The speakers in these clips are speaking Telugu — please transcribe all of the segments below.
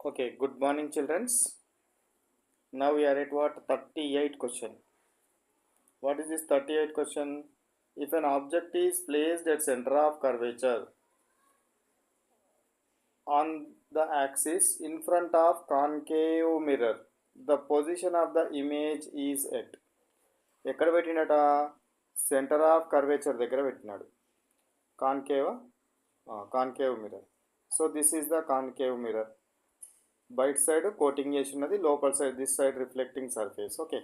Okay, good morning, childrens. Now we are at what 38 question. What is this 38 question? If an object is placed at center of curvature on the axis in front of concave mirror, the position of the image is at. ఎక్కడ పెట్టినట సెంటర్ ఆఫ్ కర్వేచర్ దగ్గర పెట్టినాడు. Concave mirror. So this is the concave mirror. బయట సైడ్ కోటింగ్ చేసి ఉన్నది, లోపల side this side reflecting surface. Okay,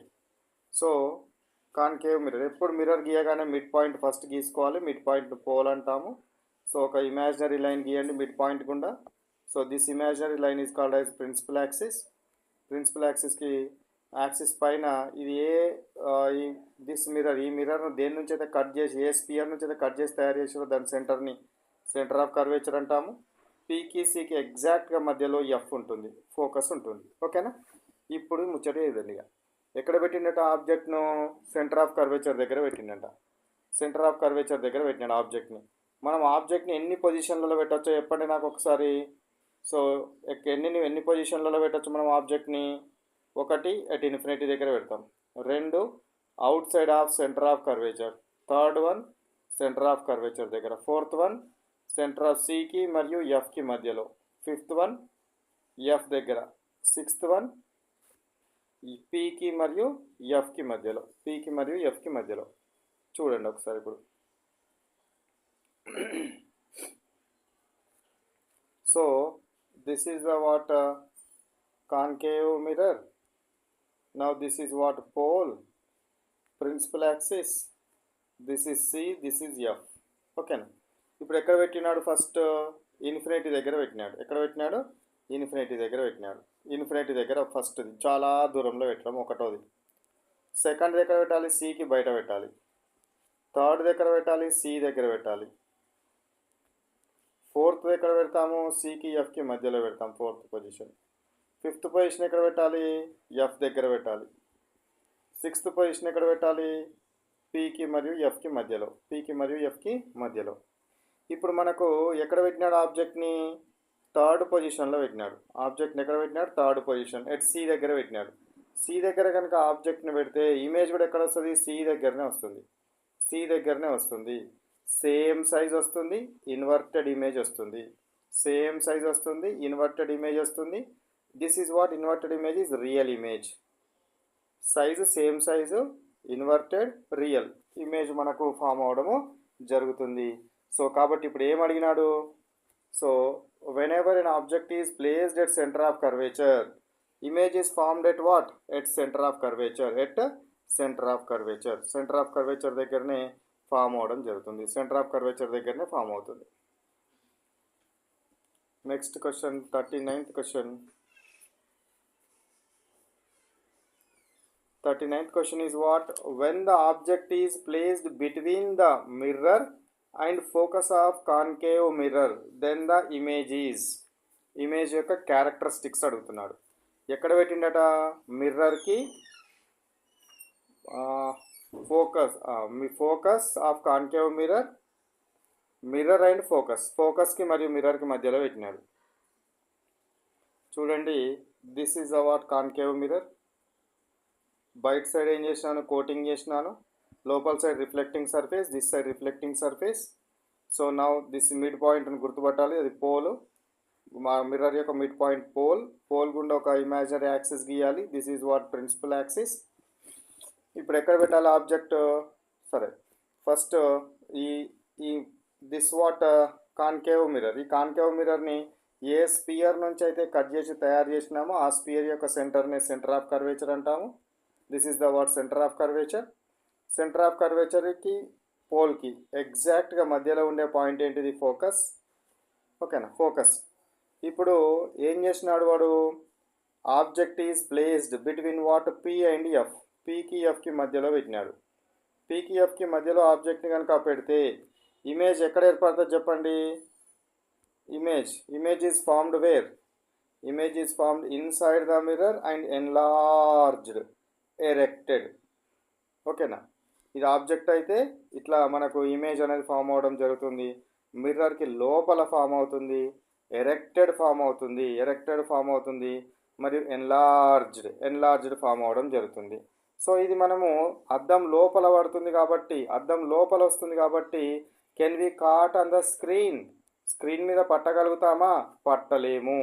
so concave mirror. ఎప్పుడు మిర్రర్ గీయగానే మిడ్ పాయింట్ ఫస్ట్ గీసుకోవాలి. మిడ్ పాయింట్ పోల్ అంటాము. సో ఒక ఇమాజినరీ లైన్ గీయండి మిడ్ పాయింట్ గుండా. So this imaginary line is called as principal axis. Principal యాక్సిస్కి యాక్సిస్ పైన ఇది దిస్ మిర్రర్, ఈ మిర్రర్ను దేని నుంచి అయితే కట్ చేసి, ఏ స్పియర్ నుంచి అయితే కట్ చేసి తయారు చేసారో దాని సెంటర్ని సెంటర్ ఆఫ్ కర్వేచర్ అంటాము. పీకి సికి ఎగ్జాక్ట్గా మధ్యలో ఎఫ్ ఉంటుంది, ఫోకస్ ఉంటుంది. ఓకేనా? ఇప్పుడు ముచ్చట ఇదండి. ఇక ఎక్కడ పెట్టిండట ఆబ్జెక్ట్ను? సెంటర్ ఆఫ్ కర్వేచర్ దగ్గర పెట్టిండట. సెంటర్ ఆఫ్ కర్వేచర్ దగ్గర పెట్టినాడు ఆబ్జెక్ట్ని. మనం ఆబ్జెక్ట్ని ఎన్ని పొజిషన్లలో పెట్టచ్చో చెప్పండి నాకు ఒకసారి. సో ఎన్ని పొజిషన్లలో పెట్టచ్చు మనం ఆబ్జెక్ట్ని? ఒకటి ఎట్ ఇన్ఫినిటీ దగ్గర పెడతాం. రెండు out side of centre of curvature. Third one centre of curvature దగ్గర. ఫోర్త్ వన్ సెంటర్ ఆఫ్ సికి మరియు ఎఫ్కి మధ్యలో. ఫిఫ్త్ వన్ ఎఫ్ దగ్గర. సిక్స్త్ వన్ పీకి మరియు ఎఫ్కి మధ్యలో. పీకి మరియు ఎఫ్కి మధ్యలో. చూడండి ఒకసారి ఇప్పుడు. So this is the what concave mirror. Now this is what pole, principal axis. This is C, this is F. ఓకేనా? ఇప్పుడు ఎక్కడ పెట్టినాడు? ఫస్ట్ ఇన్ఫినిటీ దగ్గర పెట్టినాడు. ఎక్కడ పెట్టినాడు? ఇన్ఫినిటీ దగ్గర పెట్టినాడు. ఇన్ఫినిటీ దగ్గర ఫస్ట్ది చాలా దూరంలో పెట్టడం, ఒకటోది. సెకండ్ దగ్గర పెట్టాలి, సికి బయట పెట్టాలి. థర్డ్ దగ్గర పెట్టాలి, సి దగ్గర పెట్టాలి. ఫోర్త్ దగ్గర పెడతాము, సికి ఎఫ్కి మధ్యలో పెడతాం, ఫోర్త్ పొజిషన్. ఫిఫ్త్ పొజిషన్ ఎక్కడ పెట్టాలి? ఎఫ్ దగ్గర పెట్టాలి. సిక్స్త్ పొజిషన్ ఎక్కడ పెట్టాలి? పీకి మరియు ఎఫ్కి మధ్యలో. పీకి మరియు ఎఫ్కి మధ్యలో. ఇప్పుడు మనకు ఎక్కడ పెట్టినాడు ఆబ్జెక్ట్ని? థర్డ్ పొజిషన్లో పెట్టినాడు. ఆబ్జెక్ట్ని ఎక్కడ పెట్టినాడు? థర్డ్ పొజిషన్ ఎట్ సి దగ్గర పెట్టినాడు. సి దగ్గర కనుక ఆబ్జెక్ట్ని పెడితే ఇమేజ్ కూడా ఎక్కడ వస్తుంది? సి దగ్గరనే వస్తుంది. సి దగ్గరనే వస్తుంది. సేమ్ సైజ్ వస్తుంది, ఇన్వర్టెడ్ ఇమేజ్ వస్తుంది. సేమ్ సైజ్ వస్తుంది, ఇన్వర్టెడ్ ఇమేజ్ వస్తుంది. This is what inverted image is real image. Size same size, inverted, real image మనకు ఫామ్ అవడము జరుగుతుంది. సో కాబట్టి ఇప్పుడు ఏం అడిగినాడు? So when ever an object is placed at centre of curvature, image is formed at what? At centre of curvature. At centre of curvature. Centre of curvature దగ్గరనే ఫామ్ అవడం జరుగుతుంది. సెంటర్ ఆఫ్ కర్వేచర్ దగ్గరనే ఫామ్ అవుతుంది. Next question, 39th question. 39th question is what? When the object is placed between the mirror and focus of concave mirror, then the image is. Image యొక్క క్యారెక్టరిస్టిక్స్ అడుగుతున్నాడు. ఎక్కడ పెట్టిండట? మిర్రర్కి focus of concave mirror, mirror and focus. ఫోకస్కి మరియు మిర్రర్కి మధ్యలో పెట్టినాడు. చూడండి, this is our concave mirror. బయట సైడ్ ఏం చేసినాను? కోటింగ్ చేసినాను. లోపల side reflecting surface, this side reflecting surface. So now this mid పాయింట్ని గుర్తుపట్టాలి, అది పోల్. మా మిర్రర్ యొక్క మిడ్ పాయింట్ పోల్. పోల్ గుండా ఒక ఇమాజినరీ యాక్సిస్ గీయాలి. This is what principal axis. ఇప్పుడు ఎక్కడ పెట్టాలి ఆబ్జెక్ట్? సరే, ఫస్ట్ ఈ దిస్ వాట్ కాన్కేవ్ మిర్రర్. ఈ కాన్కేవ్ మిర్రర్ని ఏ స్పియర్ నుంచి అయితే కట్ చేసి తయారు చేసినామో ఆ స్పియర్ యొక్క సెంటర్ని సెంటర్ ఆఫ్ కర్వేచర్ అంటాము. This is the what centre of curvature. Centre of కర్వేచర్కి పోల్కి ఎగ్జాక్ట్గా మధ్యలో ఉండే పాయింట్ ఏంటిది? ఫోకస్. ఓకేనా? ఫోకస్. ఇప్పుడు ఏం చేసినాడు వాడు? Object is placed between what? P and F. పీకి ఎఫ్కి మధ్యలో పెట్టినాడు. పీకి ఎఫ్కి మధ్యలో ఆబ్జెక్ట్ని కనుక పెడితే ఇమేజ్ ఎక్కడ ఏర్పడుతుంది చెప్పండి? Image is formed where? Image is formed inside the mirror and enlarged, erected. ఓకేనా? ఇది ఆబ్జెక్ట్ అయితే ఇట్లా మనకు ఇమేజ్ అనేది ఫామ్ అవడం జరుగుతుంది. మిర్రర్కి లోపల ఫామ్ అవుతుంది. ఎరెక్టెడ్ ఫామ్ అవుతుంది మరియు ఎన్లార్జ్డ్ ఫామ్ అవడం జరుగుతుంది. సో ఇది మనము అద్దం లోపల వస్తుంది కాబట్టి can we catch on the screen మీద పట్టగలుగుతామా? పట్టలేము.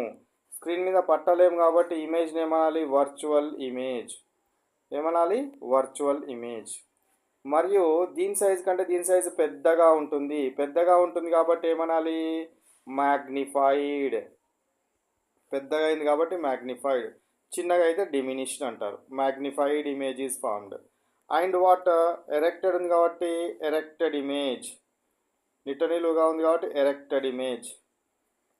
స్క్రీన్ మీద పట్టలేము కాబట్టి ఇమేజ్ని ఏమనాలి? Virtual image. మరియు దీని సైజ్ పెద్దగా ఉంటుంది కాబట్టి ఏమనాలి? మ్యాగ్నిఫైడ్. పెద్దగా అయింది కాబట్టి మ్యాగ్నిఫైడ్, చిన్నగా అయితే డిమినిష్డ్ అంటారు. Magnified image is formed. And what erected ఉంది కాబట్టి ఎరెక్టెడ్ ఇమేజ్, నిట్టనిలువుగా ఉంది కాబట్టి erected image.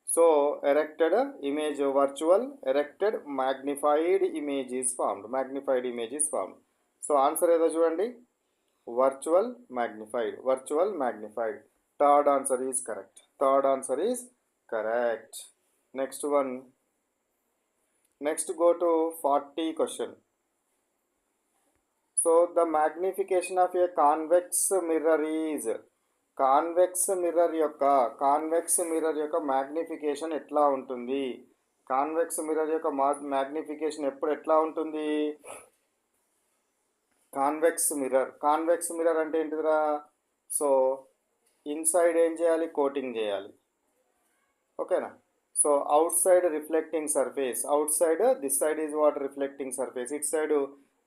So erected image virtual, erected magnified image is formed. So answer ఏదో చూడండి, virtual magnified. Third answer is correct. Next go to 40 question. So the magnification of a convex mirror is, convex mirror యొక్క మ్యాగ్నిఫికేషన్ ఎట్లా ఉంటుంది? కాన్వెక్స్ మిర్రర్ యొక్క మ్యాగ్నిఫికేషన్ ఎప్పుడు ఎట్లా ఉంటుంది? కాన్వెక్స్ మిర్రర్ అంటే ఏంటిదిరా? సో ఇన్సైడ్ ఏం చేయాలి? కోటింగ్ చేయాలి. ఓకేనా? So out side reflecting surface, this side is what reflecting surface, it side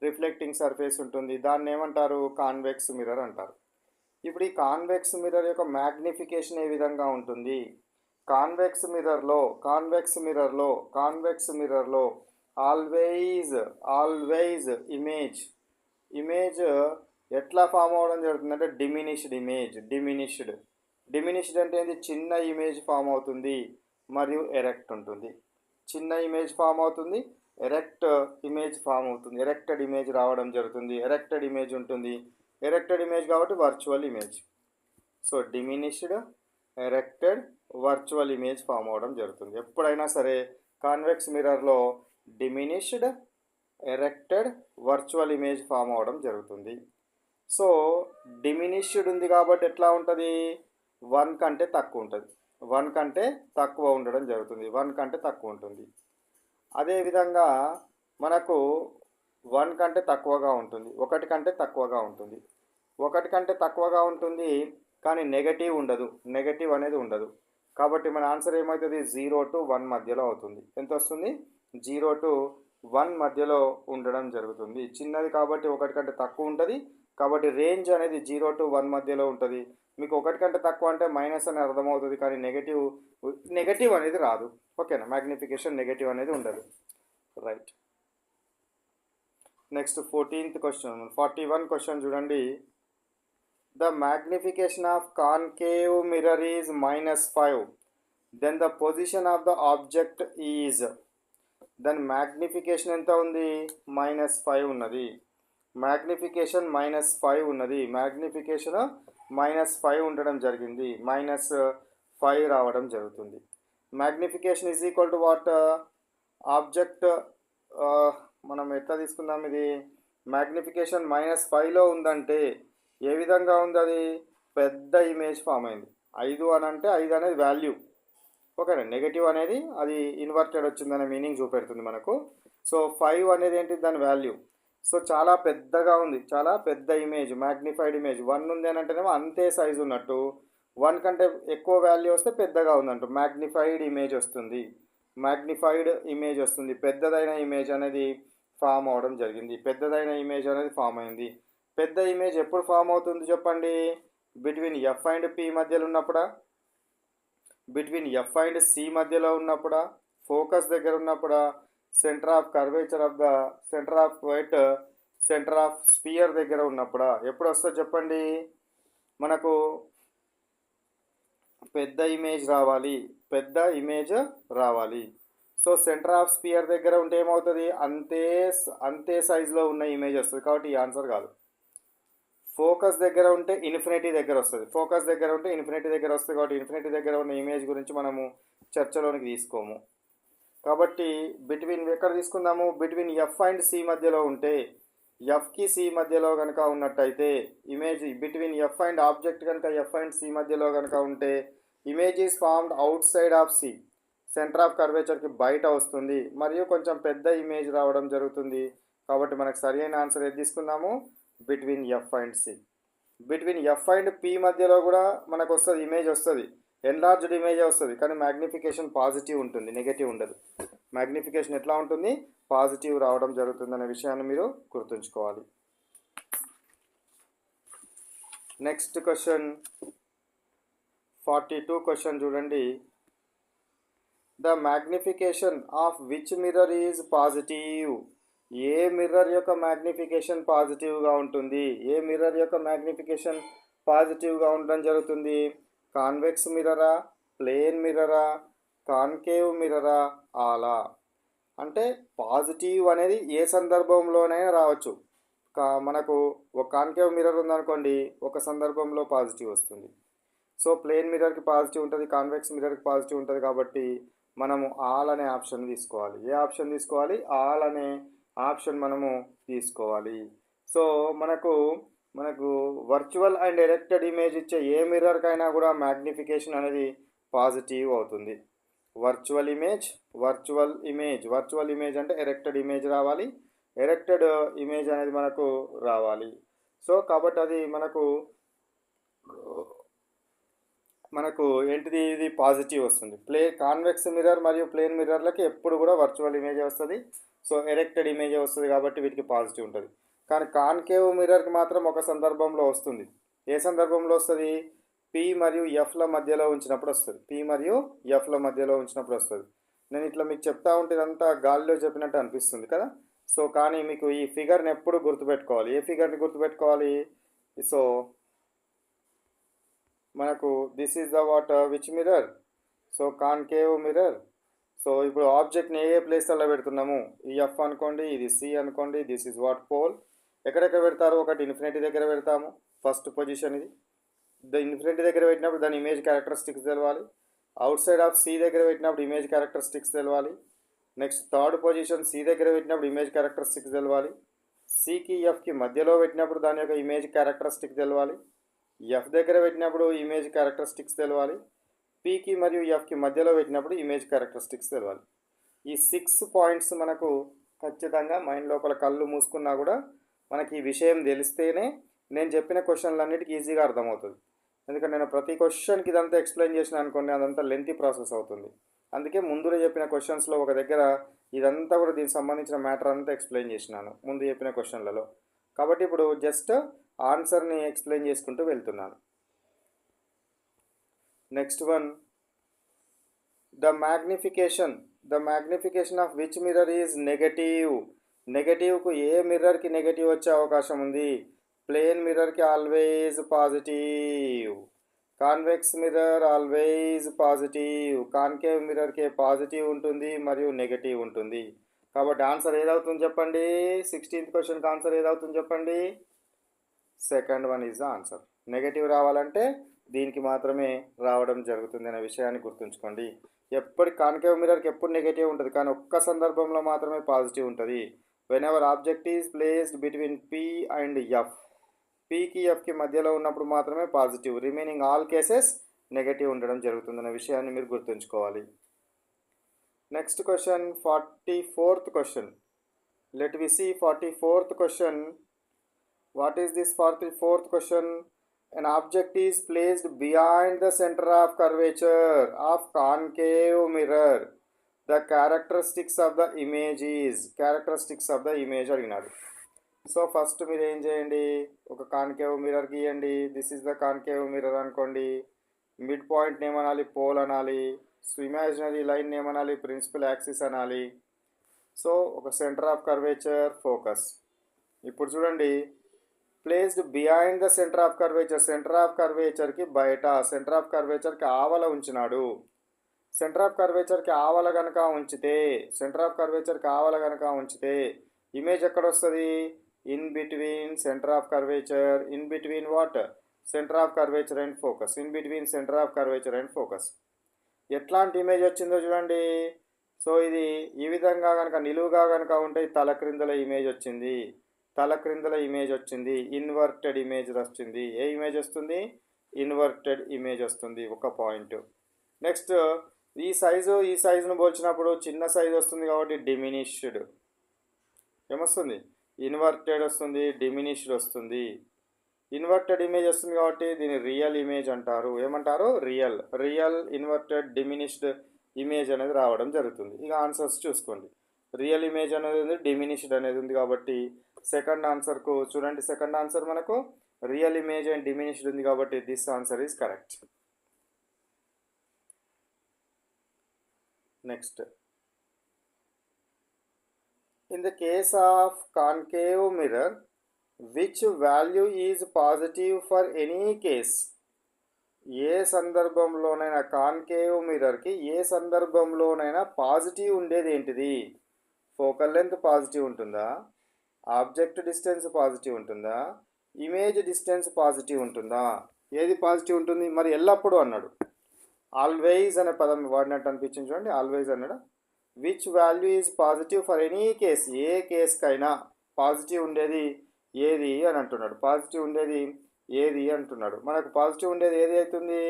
reflecting surface ఉంటుంది. దాన్ని ఏమంటారు? కాన్వెక్స్ మిర్రర్ అంటారు. ఇప్పుడు ఈ కాన్వెక్స్ మిర్రర్ యొక్క మ్యాగ్నిఫికేషన్ ఏ విధంగా ఉంటుంది? కాన్వెక్స్ మిర్రర్లో ఆల్వేజ్ ఇమేజ్ ఎట్లా ఫామ్ అవ్వడం జరుగుతుంది అంటే డిమినిష్డ్ అంటే ఏంటి? చిన్న ఇమేజ్ ఫామ్ అవుతుంది మరియు ఎరెక్ట్ ఉంటుంది. చిన్న ఇమేజ్ ఫామ్ అవుతుంది, ఎరెక్టెడ్ ఇమేజ్ రావడం జరుగుతుంది. ఎరెక్టెడ్ ఇమేజ్ ఉంటుంది. ఎరెక్టెడ్ ఇమేజ్ కాబట్టి virtual image. So diminished, erected, virtual image form అవడం జరుగుతుంది. ఎప్పుడైనా సరే కాన్వెక్స్ మిర్రర్లో diminished, erected, virtual image form అవడం జరుగుతుంది. సో డిమినిష్డ్ ఉంది కాబట్టి ఎట్లా ఉంటుంది? 1 కంటే తక్కువ ఉంటుంది. 1 కంటే తక్కువ ఉండడం జరుగుతుంది. అదేవిధంగా మనకు 1 కంటే తక్కువగా ఉంటుంది, 1 కంటే తక్కువగా ఉంటుంది కానీ నెగటివ్ అనేది ఉండదు. కాబట్టి మన ఆన్సర్ ఏమవుతుంది? 0 to 1 మధ్యలో అవుతుంది. ఎంత వస్తుంది? 0 to 1 మధ్యలో ఉండడం జరుగుతుంది. చిన్నది కాబట్టి 1 కంటే తక్కువ ఉంటుంది కాబట్టి రేంజ్ అనేది 0 to 1 మధ్యలో ఉంటుంది. మీకు 1 కంటే తక్కువ అంటే మైనస్ అని అర్థమవుతుంది కానీ నెగటివ్ అనేది రాదు. ఓకేనా? మ్యాగ్నిఫికేషన్ నెగటివ్ అనేది ఉండదు. రైట్. నెక్స్ట్ 41 క్వశ్చన్ చూడండి. The magnification of concave mirror is -5. Then the position of the object is, దాని మ్యాగ్నిఫికేషన్ ఎంత ఉంది? -5 ఉన్నది. మ్యాగ్నిఫికేషన్ -5 ఉండడం జరిగింది. -5 రావడం జరుగుతుంది. Magnification is equal to what? Object మనం ఎట్లా తీసుకుందాం? ఇది మ్యాగ్నిఫికేషన్ -5లో ఉందంటే ఏ విధంగా ఉంది? అది పెద్ద ఇమేజ్ ఫామ్ అయింది. 5 అని అంటే 5 అనేది వాల్యూ. ఓకేనా? నెగటివ్ అనేది అది ఇన్వర్టెడ్ వచ్చిందనే మీనింగ్ చూపెడుతుంది మనకు. సో 5 అనేది ఏంటి? దాని వాల్యూ. సో చాలా పెద్దగా ఉంది, చాలా పెద్ద ఇమేజ్, మ్యాగ్నిఫైడ్ ఇమేజ్. 1 ఉంది అని అంటేనేమో అంతే సైజు ఉన్నట్టు, 1 కంటే ఎక్కువ వాల్యూ వస్తే పెద్దగా ఉందంటూ మ్యాగ్నిఫైడ్ ఇమేజ్ వస్తుంది. పెద్దదైన ఇమేజ్ అనేది ఫామ్ అవడం జరిగింది. పెద్ద ఇమేజ్ ఎప్పుడు ఫామ్ అవుతుంది చెప్పండి? బిట్వీన్ ఎఫ్ అండ్ పి మధ్యలో ఉన్నప్పుడా? బిట్వీన్ ఎఫ్ అండ్ సి మధ్యలో ఉన్నప్పుడా? ఫోకస్ దగ్గర ఉన్నప్పుడా? Centre of curvature of the centre of sphere దగ్గర ఉన్నప్పుడా? ఎప్పుడు వస్తుందో చెప్పండి? మనకు పెద్ద ఇమేజ్ రావాలి. సో సెంటర్ ఆఫ్ స్పియర్ దగ్గర ఉంటే ఏమవుతుంది? అంతే సైజులో ఉన్న ఇమేజ్ వస్తుంది కాబట్టి ఈ ఆన్సర్ కాదు. ఫోకస్ దగ్గర ఉంటే ఇన్ఫినిటీ దగ్గర వస్తుంది. కాబట్టి ఇన్ఫినిటీ దగ్గర ఉన్న ఇమేజ్ గురించి మనము చర్చలోనికి తీసుకోము. కాబట్టి ఎక్కడ తీసుకుందాము? బిట్వీన్ ఎఫ్ అండ్ సి మధ్యలో ఉంటే, ఎఫ్కి సి మధ్యలో కనుక ఉన్నట్టయితే image, between F and object కనుక ఎఫ్ అండ్ సి మధ్యలో కనుక ఉంటే image is formed outside of C. Centre of కర్వేచర్కి బయట వస్తుంది మరియు కొంచెం పెద్ద ఇమేజ్ రావడం జరుగుతుంది. కాబట్టి మనకు సరి అయిన ఆన్సర్ ఏది తీసుకుందాము, between F and C. Between F and P మధ్యలో కూడా మనకు వస్తుంది, ఇమేజ్ వస్తుంది, ఎన్లార్జ్డ్ ఇమేజ్ వస్తుంది, కానీ మ్యాగ్నిఫికేషన్ పాజిటివ్ ఉంటుంది, నెగటివ్ ఉండదు. మ్యాగ్నిఫికేషన్ ఎట్లా ఉంటుంది, పాజిటివ్ రావడం జరుగుతుంది అనే విషయాన్ని మీరు గుర్తుంచుకోవాలి. నెక్స్ట్ క్వశ్చన్ 42 క్వశ్చన్ చూడండి. The magnification of which mirror is positive. A mirror యొక్క మ్యాగ్నిఫికేషన్ పాజిటివ్గా ఉంటుంది, ఏ మిర్రర్ యొక్క మ్యాగ్నిఫికేషన్ పాజిటివ్గా ఉండడం జరుగుతుంది, కాన్వెక్స్ మిర్రరా, ప్లేన్ మిర్రరా, కాన్కేవ్ మిర్రరా, ఆలా. అంటే పాజిటివ్ అనేది ఏ సందర్భంలోనైనా రావచ్చు. మనకు ఒక కాన్కేవ్ మిర్రర్ ఉందనుకోండి, ఒక సందర్భంలో పాజిటివ్ వస్తుంది. సో ప్లేన్ మిర్రర్కి పాజిటివ్ ఉంటుంది, కాన్వెక్స్ మిర్రర్కి పాజిటివ్ ఉంటుంది. కాబట్టి మనము ఆల్ అనే ఆప్షన్ తీసుకోవాలి. ఏ ఆప్షన్ తీసుకోవాలి, ఆల్ అనే ఆప్షన్ మనము తీసుకోవాలి. సో మనకు వర్చువల్ అండ్ ఎరెక్టెడ్ ఇమేజ్ ఇచ్చే ఏ మిర్రర్కైనా కూడా మ్యాగ్నిఫికేషన్ అనేది పాజిటివ్ అవుతుంది. వర్చువల్ ఇమేజ్ అంటే ఎరెక్టెడ్ ఇమేజ్ రావాలి, ఎరెక్టెడ్ ఇమేజ్ అనేది మనకు రావాలి. సో కాబట్టి అది మనకు ఏంటిది, ఇది పాజిటివ్ వస్తుంది. కాన్వెక్స్ మిర్రర్ మరియు ప్లేన్ మిర్రర్లకి ఎప్పుడు కూడా వర్చువల్ ఇమేజ్ వస్తుంది. సో ఎరెక్టెడ్ ఇమేజ్ వస్తుంది కాబట్టి వీటికి పాజిటివ్ ఉంటుంది. కానీ కాన్కేవ్ మిర్రర్కి మాత్రం ఒక సందర్భంలో వస్తుంది. ఏ సందర్భంలో వస్తుంది, పి మరియు ఎఫ్ల మధ్యలో ఉంచినప్పుడు వస్తుంది. పి మరియు ఎఫ్ల మధ్యలో ఉంచినప్పుడు వస్తుంది. నేను ఇట్లా మీకు చెప్తా ఉంటే ఇదంతా గాలిలో చెప్పినట్టు అనిపిస్తుంది కదా. సో కానీ మీకు ఈ ఫిగర్ని ఎప్పుడు గుర్తుపెట్టుకోవాలి. ఏ ఫిగర్ని గుర్తుపెట్టుకోవాలి, సో మనకు this is the which mirror, so concave mirror. So ఇప్పుడు ఆబ్జెక్ట్ని ఏ ప్లేస్లలో పెడుతున్నాము, ఈ ఎఫ్ అనుకోండి, ఇది సి అనుకోండి, దిస్ ఈజ్ వాట్ పోల్. ఎక్కడెక్కడ పెడతారు, ఒకటి ఇన్ఫినిటీ దగ్గర పెడతాము, ఫస్ట్ పొజిషన్ ఇది. ఇన్ఫినిటీ దగ్గర పెట్టినప్పుడు దాని ఇమేజ్ క్యారెక్టరిస్టిక్స్ తెలవాలి. అవుట్ సైడ్ ఆఫ్ సి దగ్గర పెట్టినప్పుడు ఇమేజ్ క్యారెక్టరిస్టిక్స్ తెలవాలి. నెక్స్ట్ థర్డ్ పొజిషన్ సి దగ్గర పెట్టినప్పుడు ఇమేజ్ క్యారెక్టరిస్టిక్స్ తెలవాలి. సికి ఎఫ్కి మధ్యలో పెట్టినప్పుడు దాని యొక్క ఇమేజ్ క్యారెక్టరిస్టిక్ తెలవాలి. ఎఫ్ దగ్గర పెట్టినప్పుడు ఇమేజ్ క్యారెక్టరిస్టిక్స్ తెలవాలి. పీకి మరియు ఎఫ్కి మధ్యలో పెట్టినప్పుడు ఇమేజ్ క్యారెక్టరిస్టిక్స్ తెలవాలి. ఈ 6 పాయింట్స్ మనకు ఖచ్చితంగా మైండ్ లోపల కళ్ళు మూసుకున్నా కూడా మనకి ఈ విషయం తెలిస్తేనే నేను చెప్పిన క్వశ్చన్లన్నిటికీ ఈజీగా అర్థమవుతుంది. ఎందుకంటే నేను ప్రతి క్వశ్చన్కి ఇదంతా ఎక్స్ప్లెయిన్ చేసిన అనుకోండి, అదంతా లెంతీ ప్రాసెస్ అవుతుంది. అందుకే ముందులో చెప్పిన క్వశ్చన్స్లో ఒక దగ్గర ఇదంతా కూడా దీనికి సంబంధించిన మ్యాటర్ అంతా ఎక్స్ప్లెయిన్ చేసినాను ముందు చెప్పిన క్వశ్చన్లలో. కాబట్టి ఇప్పుడు జస్ట్ ఆన్సర్ని ఎక్స్ప్లెయిన్ చేసుకుంటూ వెళ్తున్నాను. Next one, the magnification of which mirror is negative. నెగటివ్కు ఏ మిర్రర్కి నెగటివ్ వచ్చే అవకాశం ఉంది, ప్లేన్ మిర్రర్కి always positive, convex mirror always positive, concave మిర్రర్కి పాజిటివ్ ఉంటుంది మరియు నెగటివ్ ఉంటుంది. కాబట్టి ఆన్సర్ ఏదవుతుంది చెప్పండి, 16th క్వశ్చన్కి ఆన్సర్ ఏదవుతుంది చెప్పండి, second one is the answer. Negative రావాలంటే దీనికి మాత్రమే రావడం జరుగుతుంది అనే విషయాన్ని గుర్తుంచుకోండి. ఎప్పటి కాన్కేవ్ మిర్రర్కి ఎప్పుడు నెగటివ్ ఉంటుంది, కానీ ఒక్క సందర్భంలో మాత్రమే పాజిటివ్ ఉంటుంది. Whenever object is placed between P and F, పీకి ఎఫ్కి మధ్యలో ఉన్నప్పుడు మాత్రమే positive, remaining all cases negative ఉండడం జరుగుతుందనే విషయాన్ని మీరు గుర్తుంచుకోవాలి. Next question 44th question. Let we see 44th question. What is this 44th question? An object is placed behind the center of curvature of concave mirror. The characteristics of the image అడిగినాడు. సో ఫస్ట్ మీరు ఏం చేయండి, ఒక కాన్కేవ్ మిర్రర్ గీయండి. This is the concave mirror అనుకోండి. మిడ్ పాయింట్ ఏమనాలి, పోల్ అనాలి. సో ఇమాజినరీ లైన్ ఏమనాలి, ప్రిన్సిపల్ యాక్సిస్ అనాలి. సో ఒక సెంటర్ ఆఫ్ కర్వేచర్, ఫోకస్. ఇప్పుడు చూడండి, placed behind the centre of curvature, centre of కర్వేచర్కి బయట, సెంటర్ ఆఫ్ కర్వేచర్కి ఆవల ఉంచినాడు. సెంటర్ ఆఫ్ కర్వేచర్కి ఆవల కనుక ఉంచితే ఇమేజ్ ఎక్కడ వస్తుంది, in between centre of curvature, in between what, centre of curvature and focus, in between centre of curvature and focus. ఎట్లాంటి ఇమేజ్ వచ్చిందో చూడండి. సో ఇది ఈ విధంగా కనుక నిలువుగా కనుక ఉంటే తల క్రిందల ఇమేజ్ వచ్చింది, ఇన్వర్టెడ్ ఇమేజ్ వచ్చింది. ఏ ఇమేజ్ వస్తుంది, ఇన్వర్టెడ్ ఇమేజ్ వస్తుంది, ఒక పాయింట్. నెక్స్ట్ ఈ సైజును పోల్చినప్పుడు చిన్న సైజు వస్తుంది కాబట్టి డిమినిష్డ్ ఏమొస్తుంది, ఇన్వర్టెడ్ వస్తుంది, డిమినిష్డ్ వస్తుంది. ఇన్వర్టెడ్ ఇమేజ్ వస్తుంది కాబట్టి దీన్ని రియల్ ఇమేజ్ అంటారు. ఏమంటారు? రియల్ ఇన్వర్టెడ్ డిమినిష్డ్ ఇమేజ్ అనేది రావడం జరుగుతుంది. ఇక ఆన్సర్స్ చూసుకోండి. రియల్ ఇమేజ్ అనేది ఉంది, డిమినిష్డ్ అనేది ఉంది కాబట్టి సెకండ్ ఆన్సర్కు చూడండి. సెకండ్ ఆన్సర్ మనకు రియల్ ఇమేజ్ అండ్ డిమినిష్డ్ ఉంది కాబట్టి this answer is correct. Next, in the case of concave mirror, which value is positive for any case? ఏ సందర్భంలోనైనా కాన్కేవ్ మిర్రర్కి ఏ సందర్భంలోనైనా పాజిటివ్ ఉండేది ఏంటిది? ఫోకల్ లెంత్ పాజిటివ్ ఉంటుందా, ఆబ్జెక్ట్ డిస్టెన్స్ పాజిటివ్ ఉంటుందా, ఇమేజ్ డిస్టెన్స్ పాజిటివ్ ఉంటుందా? ఏది పాజిటివ్ ఉంటుంది? మరి ఎల్లప్పుడూ అన్నాడు. ఆల్వేస్ అనే పదం వాడినట్టు అనిపించింది చూడండి. ఆల్వేస్ అన్నాడు. Which value is positive for any case, ఏ కేస్కైనా పాజిటివ్ ఉండేది ఏది అని అంటున్నాడు. పాజిటివ్ ఉండేది ఏది అంటున్నాడు. మనకు పాజిటివ్ ఉండేది ఏది అవుతుంది?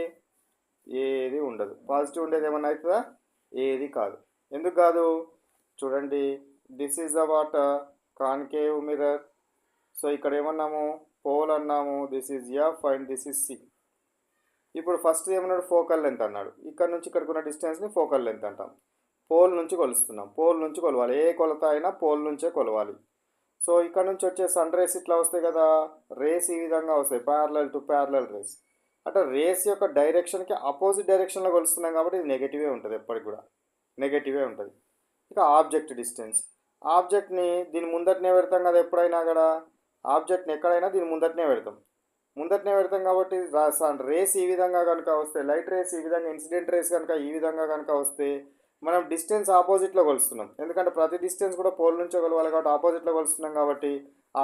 ఏది ఉండదు. పాజిటివ్ ఉండేది ఏమన్నా అవుతుందా? ఏది కాదు. ఎందుకు కాదు? చూడండి, this is the what concave mirror. So ఇక్కడ ఏమన్నాము? పోల్ అన్నాము. This is F and this is C. ఇప్పుడు ఫస్ట్ ఏమన్నాడు? ఫోకల్ లెంత్ అన్నాడు. ఇక్కడ నుంచి ఇక్కడికి ఉన్న డిస్టెన్స్ని ఫోకల్ లెంత్ అంటాం. పోల్ నుంచి కొలుస్తున్నాం. పోల్ నుంచి కొలవాలి. ఏ కొలత అయినా పోల్ నుంచే కొలవాలి. సో ఇక్కడ నుంచి వచ్చే సన్ రేస్ ఇట్లా వస్తాయి కదా, రేస్ ఈ విధంగా వస్తాయి, ప్యారలల్ టు ప్యారలల్ రేస్. అంటే రేస్ యొక్క డైరెక్షన్కి ఆపోజిట్ డైరెక్షన్లో కొలుస్తున్నాం కాబట్టి ఇది నెగటివే ఉంటుంది, ఎప్పటికి కూడా నెగటివే ఉంటుంది. ఇక ఆబ్జెక్ట్ డిస్టెన్స్. ఆబ్జెక్ట్ని దీని ముందటనే పెడతాం కదా, ఎప్పుడైనా కూడా ఆబ్జెక్ట్ని ఎక్కడైనా దీని ముందటనే పెడతాం కాబట్టి రేస్ ఈ విధంగా కనుక వస్తే, లైట్ రేస్ ఈ విధంగా, ఇన్సిడెంట్ రేస్ కనుక ఈ విధంగా కనుక వస్తే మనం డిస్టెన్స్ ఆపోజిట్లో కొలుస్తున్నాం. ఎందుకంటే ప్రతి డిస్టెన్స్ కూడా పోల్ నుంచే కొలవాలి కాబట్టి ఆపోజిట్లో కొలుస్తున్నాం కాబట్టి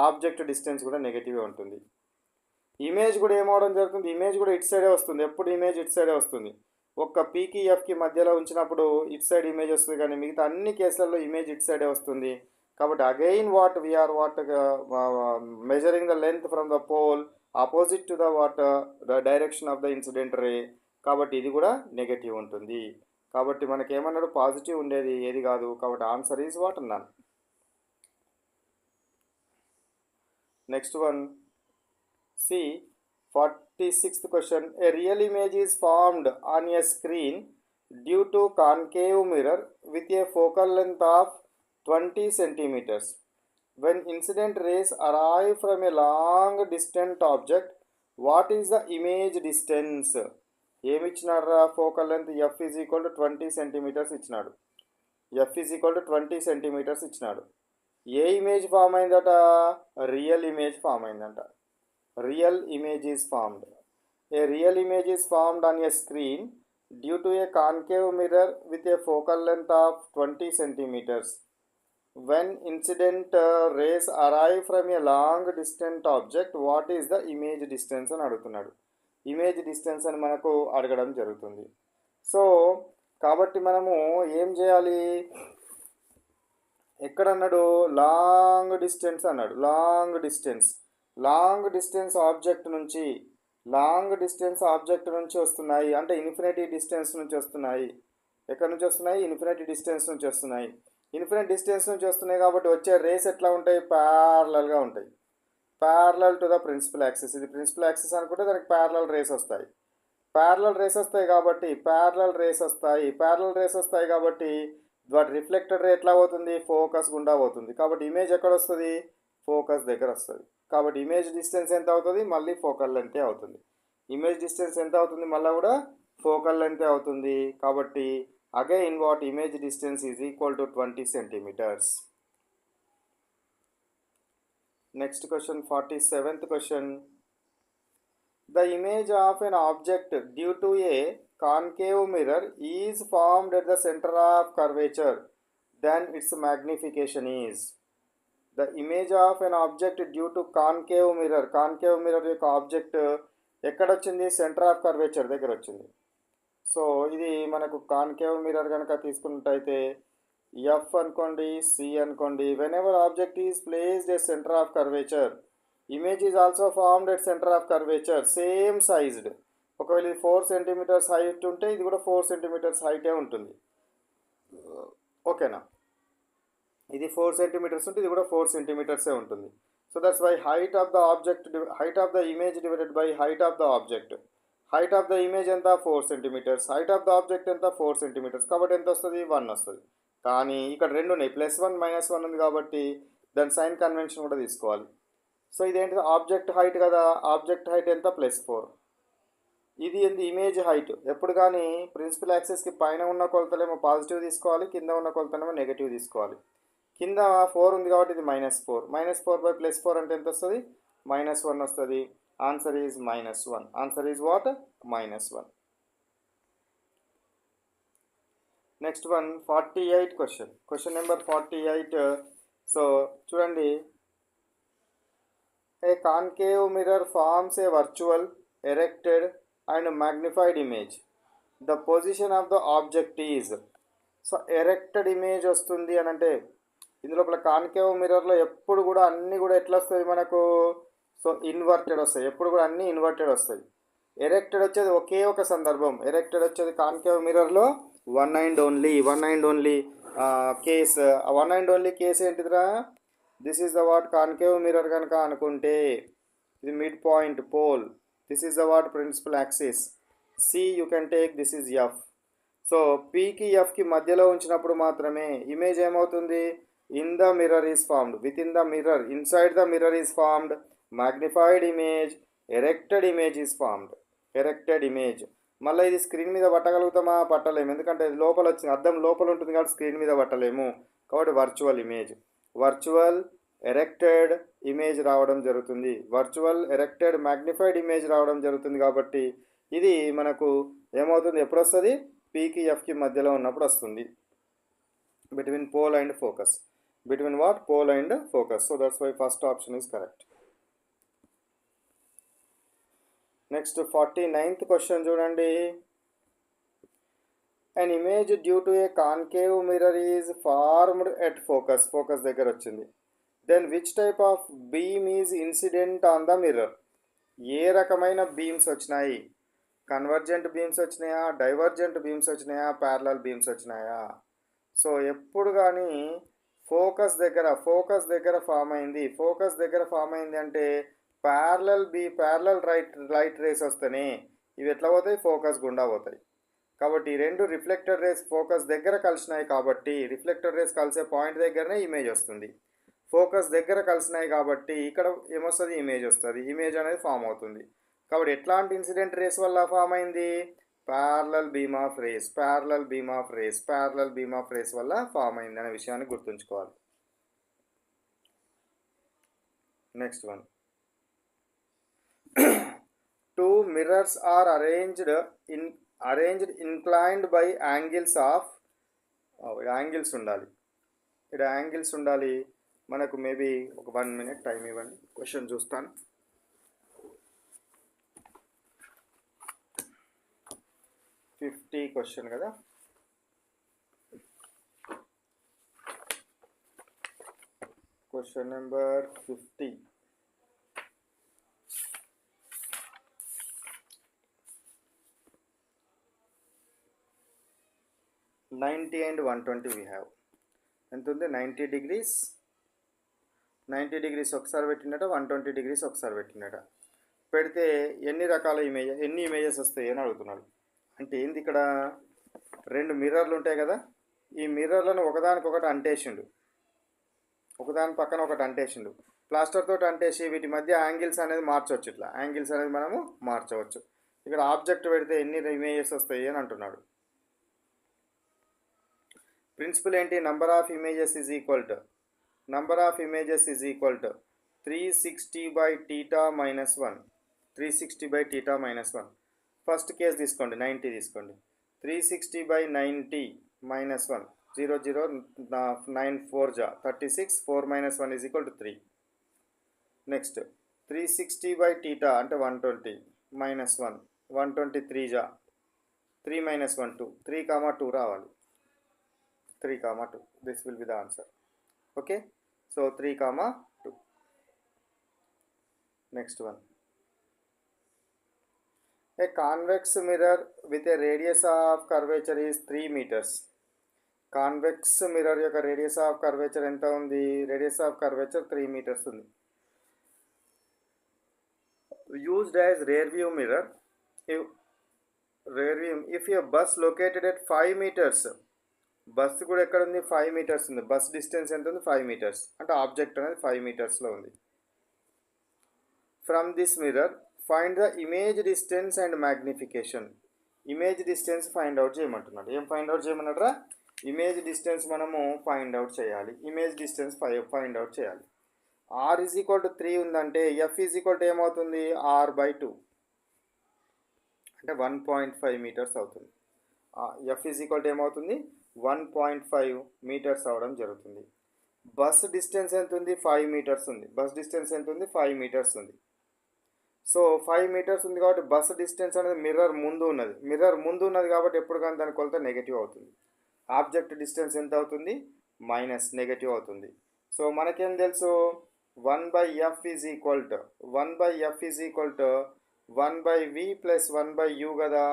ఆబ్జెక్ట్ డిస్టెన్స్ కూడా నెగటివే ఉంటుంది. ఇమేజ్ కూడా ఏమవడం జరుగుతుంది? ఇమేజ్ కూడా ఇటు సైడే వస్తుంది. ఎప్పుడు ఇమేజ్ ఇటు సైడే వస్తుంది. ఒక్క పీకి ఎఫ్కి మధ్యలో ఉంచినప్పుడు ఇటు సైడ్ ఇమేజ్ వస్తుంది, కానీ మిగతా అన్ని కేసులలో ఇమేజ్ ఇటు సైడే వస్తుంది. కాబట్టి again we are measuring the length from the pole opposite to the direction of the incident ray. కాబట్టి ఇది కూడా నెగటివ్ ఉంటుంది. కాబట్టి మనకి ఏమన్నాడు? పాజిటివ్ ఉండేది ఏది కాదు. కాబట్టి ఆన్సర్ ఈజ్ వాట్ అన్నాను. Next one, C 46th question. A real image is formed on a screen due to concave mirror with a focal length of 20 centimeters. When incident rays arrive from a long distant object, what is the image distance? ఏమి ఇచ్చినాడు? Focal length F is equal to 20 centimetres ఇచ్చినాడు. F is equal to 20 centimetres ఇచ్చినాడు. ఏ ఇమేజ్ ఫామ్ అయిందట? రియల్ ఇమేజ్ ఫామ్ అయిందంట. Real image is formed. A real image is formed on a screen due to a concave mirror with a focal length of 20 centimetres. When incident rays arrive from a long distant object, what is the image distance అని అడుగుతున్నాడు. ఇమేజ్ డిస్టెన్స్ అని మనకు అడగడం జరుగుతుంది. సో కాబట్టి మనము ఏం చేయాలి? ఎక్కడన్నాడు? లాంగ్ డిస్టెన్స్ అన్నాడు. లాంగ్ డిస్టెన్స్ ఆబ్జెక్ట్ నుంచి వస్తున్నాయి. అంటే ఇన్ఫినిటీ డిస్టెన్స్ నుంచి వస్తున్నాయి. ఎక్కడి నుంచి వస్తున్నాయి? ఇన్ఫినిటీ డిస్టెన్స్ నుంచి వస్తున్నాయి. ఇన్ఫినిటీ డిస్టెన్స్ నుంచి వస్తున్నాయి కాబట్టి వచ్చే రేస్ ఎట్లా ఉంటాయి? ప్యారలల్గా ఉంటాయి. Parallel to the principal axis. ఇది ప్రిన్సిపల్ యాక్సిస్ అనుకుంటే దానికి ప్యారలల్ రేస్ వస్తాయి. ప్యారలల్ రేస్ వస్తాయి కాబట్టి వాటి రిఫ్లెక్టెడ్ రే ఎట్లా పోతుంది? ఫోకస్ గుండా పోతుంది. కాబట్టి ఇమేజ్ ఎక్కడ వస్తుంది? ఫోకస్ దగ్గర వస్తుంది. కాబట్టి ఇమేజ్ డిస్టెన్స్ ఎంత అవుతుంది? మళ్ళీ ఫోకల్ లెంతే అవుతుంది. ఇమేజ్ డిస్టెన్స్ ఎంత అవుతుంది? మళ్ళీ కూడా ఫోకల్ లెంతే అవుతుంది. కాబట్టి again what image distance is equal to 20 centimetres. Next question, 47th question. The image of an object due to a concave mirror is formed at the center of curvature. Then its magnification is. The image of an object due to concave mirror యొక్క ఆబ్జెక్ట్ ఎక్కడ వచ్చింది? సెంటర్ ఆఫ్ కర్వేచర్ దగ్గర వచ్చింది. సో ఇది మనకు కాన్కేవ్ మిర్రర్ కనుక తీసుకున్నట్టయితే ఎఫ్ అనుకోండి, సి అనుకోండి. When ever object is placed at centre of curvature, image is also formed at centre of curvature. Same sized ఒకవేళ ఇది 4 సెంటీమీటర్స్ హైట్ ఉంటే ఇది కూడా 4 సెంటీమీటర్స్ హైటే ఉంటుంది. ఓకేనా? ఇది 4 సెంటీమీటర్స్ ఉంటే ఇది కూడా 4 సెంటీమీటర్సే ఉంటుంది. So that's why height of the object height of the image divided by height of the object. Height of the image ఎంత? 4 centimetres. Height of the object ఎంత? 4 సెంటీమీటర్స్. కాబట్టి ఎంత వస్తుంది? 1 వస్తుంది. కానీ ఇక్కడ రెండు ఉన్నాయి, +1 -1 ఉంది కాబట్టి దాని సైన్ కన్వెన్షన్ కూడా తీసుకోవాలి. సో ఇదేంటిది? ఆబ్జెక్ట్ హైట్ కదా, ఆబ్జెక్ట్ హైట్ ఎంత? +4. ఇది ఏంది? Image height. ఎప్పుడు కానీ ప్రిన్సిపల్ యాక్సెస్కి పైన ఉన్న కొలతలేమో పాజిటివ్ తీసుకోవాలి, కింద ఉన్న కొలతలేమో నెగిటివ్ తీసుకోవాలి. కింద 4 ఉంది కాబట్టి ఇది -4. -4 బై +4 అంటే ఎంత వస్తుంది? -1 వస్తుంది. Answer is -1. Answer is what? -1. Next one 48 question. Question number 48. So చూడండి, a concave mirror forms a virtual erected and magnified image. The position of the object is. So erected image వస్తుంది అని అంటే ఇందులోపల కాన్కేవ్ మిర్రర్లో ఎప్పుడు కూడా అన్నీ కూడా ఎట్లా వస్తుంది మనకు? సో ఇన్వర్టెడ్ వస్తాయి. ఎప్పుడు కూడా అన్నీ ఇన్వర్టెడ్ వస్తాయి. ఎరెక్టెడ్ వచ్చేది ఒకే ఒక సందర్భం. ఎరెక్టెడ్ వచ్చేది కాన్కేవ్ మిర్రర్లో one and only case. One and only case ఏంటిదిరా? This is the what concave mirror కనుక అనుకుంటే ఇది mid point pole. This is the what principal axis. C you can take this is F. So పీకి ఎఫ్కి మధ్యలో ఉంచినప్పుడు మాత్రమే ఇమేజ్ ఏమవుతుంది? In the mirror is formed. Within the mirror, inside the mirror is formed magnified image, erected image is formed. Erected image. మళ్ళీ ఇది స్క్రీన్ మీద పట్టగలుగుతామా? పట్టలేము. ఎందుకంటే ఇది లోపల వచ్చింది, అద్దం లోపల ఉంటుంది కాబట్టి స్క్రీన్ మీద పట్టలేము. కాబట్టి virtual image, virtual erected image రావడం జరుగుతుంది. వర్చువల్ ఎరెక్టెడ్ మ్యాగ్నిఫైడ్ ఇమేజ్ రావడం జరుగుతుంది. కాబట్టి ఇది మనకు ఏమవుతుంది? ఎప్పుడు వస్తుంది? పీకి ఎఫ్కి మధ్యలో ఉన్నప్పుడు వస్తుంది. Between pole and focus. Between what? Pole and focus. So that's why first option is correct. Next 49th question చూడండి. an image due to a concave mirror is formed at focus. Focus దగ్గర వచ్చింది. then which type of beam is incident on the mirror. ఏ రకమైన బీమ్స్ వచ్చినాయి? కన్వర్జెంట్ బీమ్స్ వచ్చినాయా, డైవర్జెంట్ బీమ్స్ వచ్చినాయా, ప్యారలల్ బీమ్స్ వచ్చినాయా? సో ఎప్పుడు కానీ ఫోకస్ దగ్గర ఫామ్ అయింది. ఫోకస్ దగ్గర ఫామ్ అయింది అంటే ప్యారలల్ లైట్ రేస్ వస్తేనే ఇవి ఎట్లా పోతాయి? ఫోకస్ గుండా పోతాయి. కాబట్టి రెండు రిఫ్లెక్టెడ్ రేస్ ఫోకస్ దగ్గర కలిసినాయి కాబట్టి రిఫ్లెక్టెడ్ రేస్ కలిసే పాయింట్ దగ్గరనే ఇమేజ్ వస్తుంది. ఫోకస్ దగ్గర కలిసినాయి కాబట్టి ఇక్కడ ఏమొస్తుంది? ఇమేజ్ వస్తుంది. ఇమేజ్ అనేది ఫామ్ అవుతుంది. కాబట్టి ఎట్లాంటి ఇన్సిడెంట్ రేస్ వల్ల ఫామ్ అయింది? ప్యారలల్ బీమ్ ఆఫ్ రేస్ వల్ల ఫామ్ అయింది అనే విషయాన్ని గుర్తుంచుకోవాలి. Next one, two mirrors are arranged inclined by angles of angles ఉండాలి. ఇక్కడ యాంగిల్స్ ఉండాలి. మనకు మేబీ ఒక 1 minute టైం ఇవ్వండి, క్వశ్చన్ చూస్తాను. క్వశ్చన్ కదా. Question number 50. $90 and $120 we have. ఎంత ఉంది? 90 degrees. 90 degrees ఒకసారి పెట్టినట, 120 degrees ఒకసారి పెట్టినట. పెడితే ఎన్ని ఇమేజెస్ వస్తాయి అని అడుగుతున్నాడు. అంటే ఏంది? ఇక్కడ రెండు మిర్రర్లు ఉంటాయి కదా, ఈ మిర్రర్లను ఒకదానికొకటి అంటేసిండు, ఒకదాని పక్కన ఒకటి అంటేసిండు. ప్లాస్టర్ తోటి అంటేసి వీటి మధ్య యాంగిల్స్ అనేది మార్చవచ్చు. ఇట్లా యాంగిల్స్ అనేది మనము మార్చవచ్చు. ఇక్కడ ఆబ్జెక్ట్ పెడితే ఎన్ని ఇమేజెస్ వస్తాయి అని అంటున్నాడు. ప్రిన్సిపల్ ఏంటి? Number of images is equal to 360/θ-1. 360/θ-1. First case తీసుకోండి, 90 తీసుకోండి. 360/90 -1, 0 0 9 4 36, 4 - 1 = 3. నెక్స్ట్ 360/θ అంటే 120 -1, 123 3 - 1 2, 3, 2 రావాలి. 3, 2. This will be the answer. Okay. So 3, 2. Next one. A convex mirror with a radius of curvature is 3 meters. Convex mirror యొక్క రేడియస్ ఆఫ్ కర్వేచర్ ఎంత ఉంది? రేడియస్ ఆఫ్ కర్వేచర్ 3 meters ఉంది. Used as rare view mirror if a bus located at 5 meters. Bus కూడా ఎక్కడ ఉంది? 5 meters ఉంది. బస్ డిస్టెన్స్ ఎంత ఉంది? 5 meters. అంటే ఆబ్జెక్ట్ అనేది 5 metersలో ఉంది. From this mirror find the image distance and magnification. Image distance find out చేయమంటున్నాడు. ఏం ఫైండ్ అవుట్ చేయమన్నారా? ఇమేజ్ డిస్టెన్స్ మనము ఫైండ్ అవుట్ చేయాలి. ఇమేజ్ డిస్టెన్స్ ఫైండ్ అవుట్ చేయాలి. ఆర్ ఈజ్ ఈక్వల్ టు 3 ఉందంటే ఎఫ్ ఈజ్ ఈక్వల్ టు ఏమవుతుంది? r/2 అంటే 1.5 meters అవుతుంది. ఎఫ్ ఈజ్ ఈక్వల్ టు ఏమవుతుంది? 1.5 meters అవడం జరుగుతుంది. బస్ డిస్టెన్స్ ఎంత ఉంది? 5 meters ఉంది. బస్ డిస్టెన్స్ ఎంత ఉంది? 5 meters ఉంది. సో 5 meters ఉంది కాబట్టి బస్ డిస్టెన్స్ అనేది మిర్రర్ ముందు ఉన్నది. మిర్రర్ ముందు ఉన్నది కాబట్టి ఎప్పుడు కానీ దాని కొలత నెగటివ్ అవుతుంది. ఆబ్జెక్ట్ డిస్టెన్స్ ఎంత అవుతుంది? మైనస్ నెగటివ్ అవుతుంది. సో మనకేం తెలుసు? 1/f is equal to 1/v plus 1/u కదా.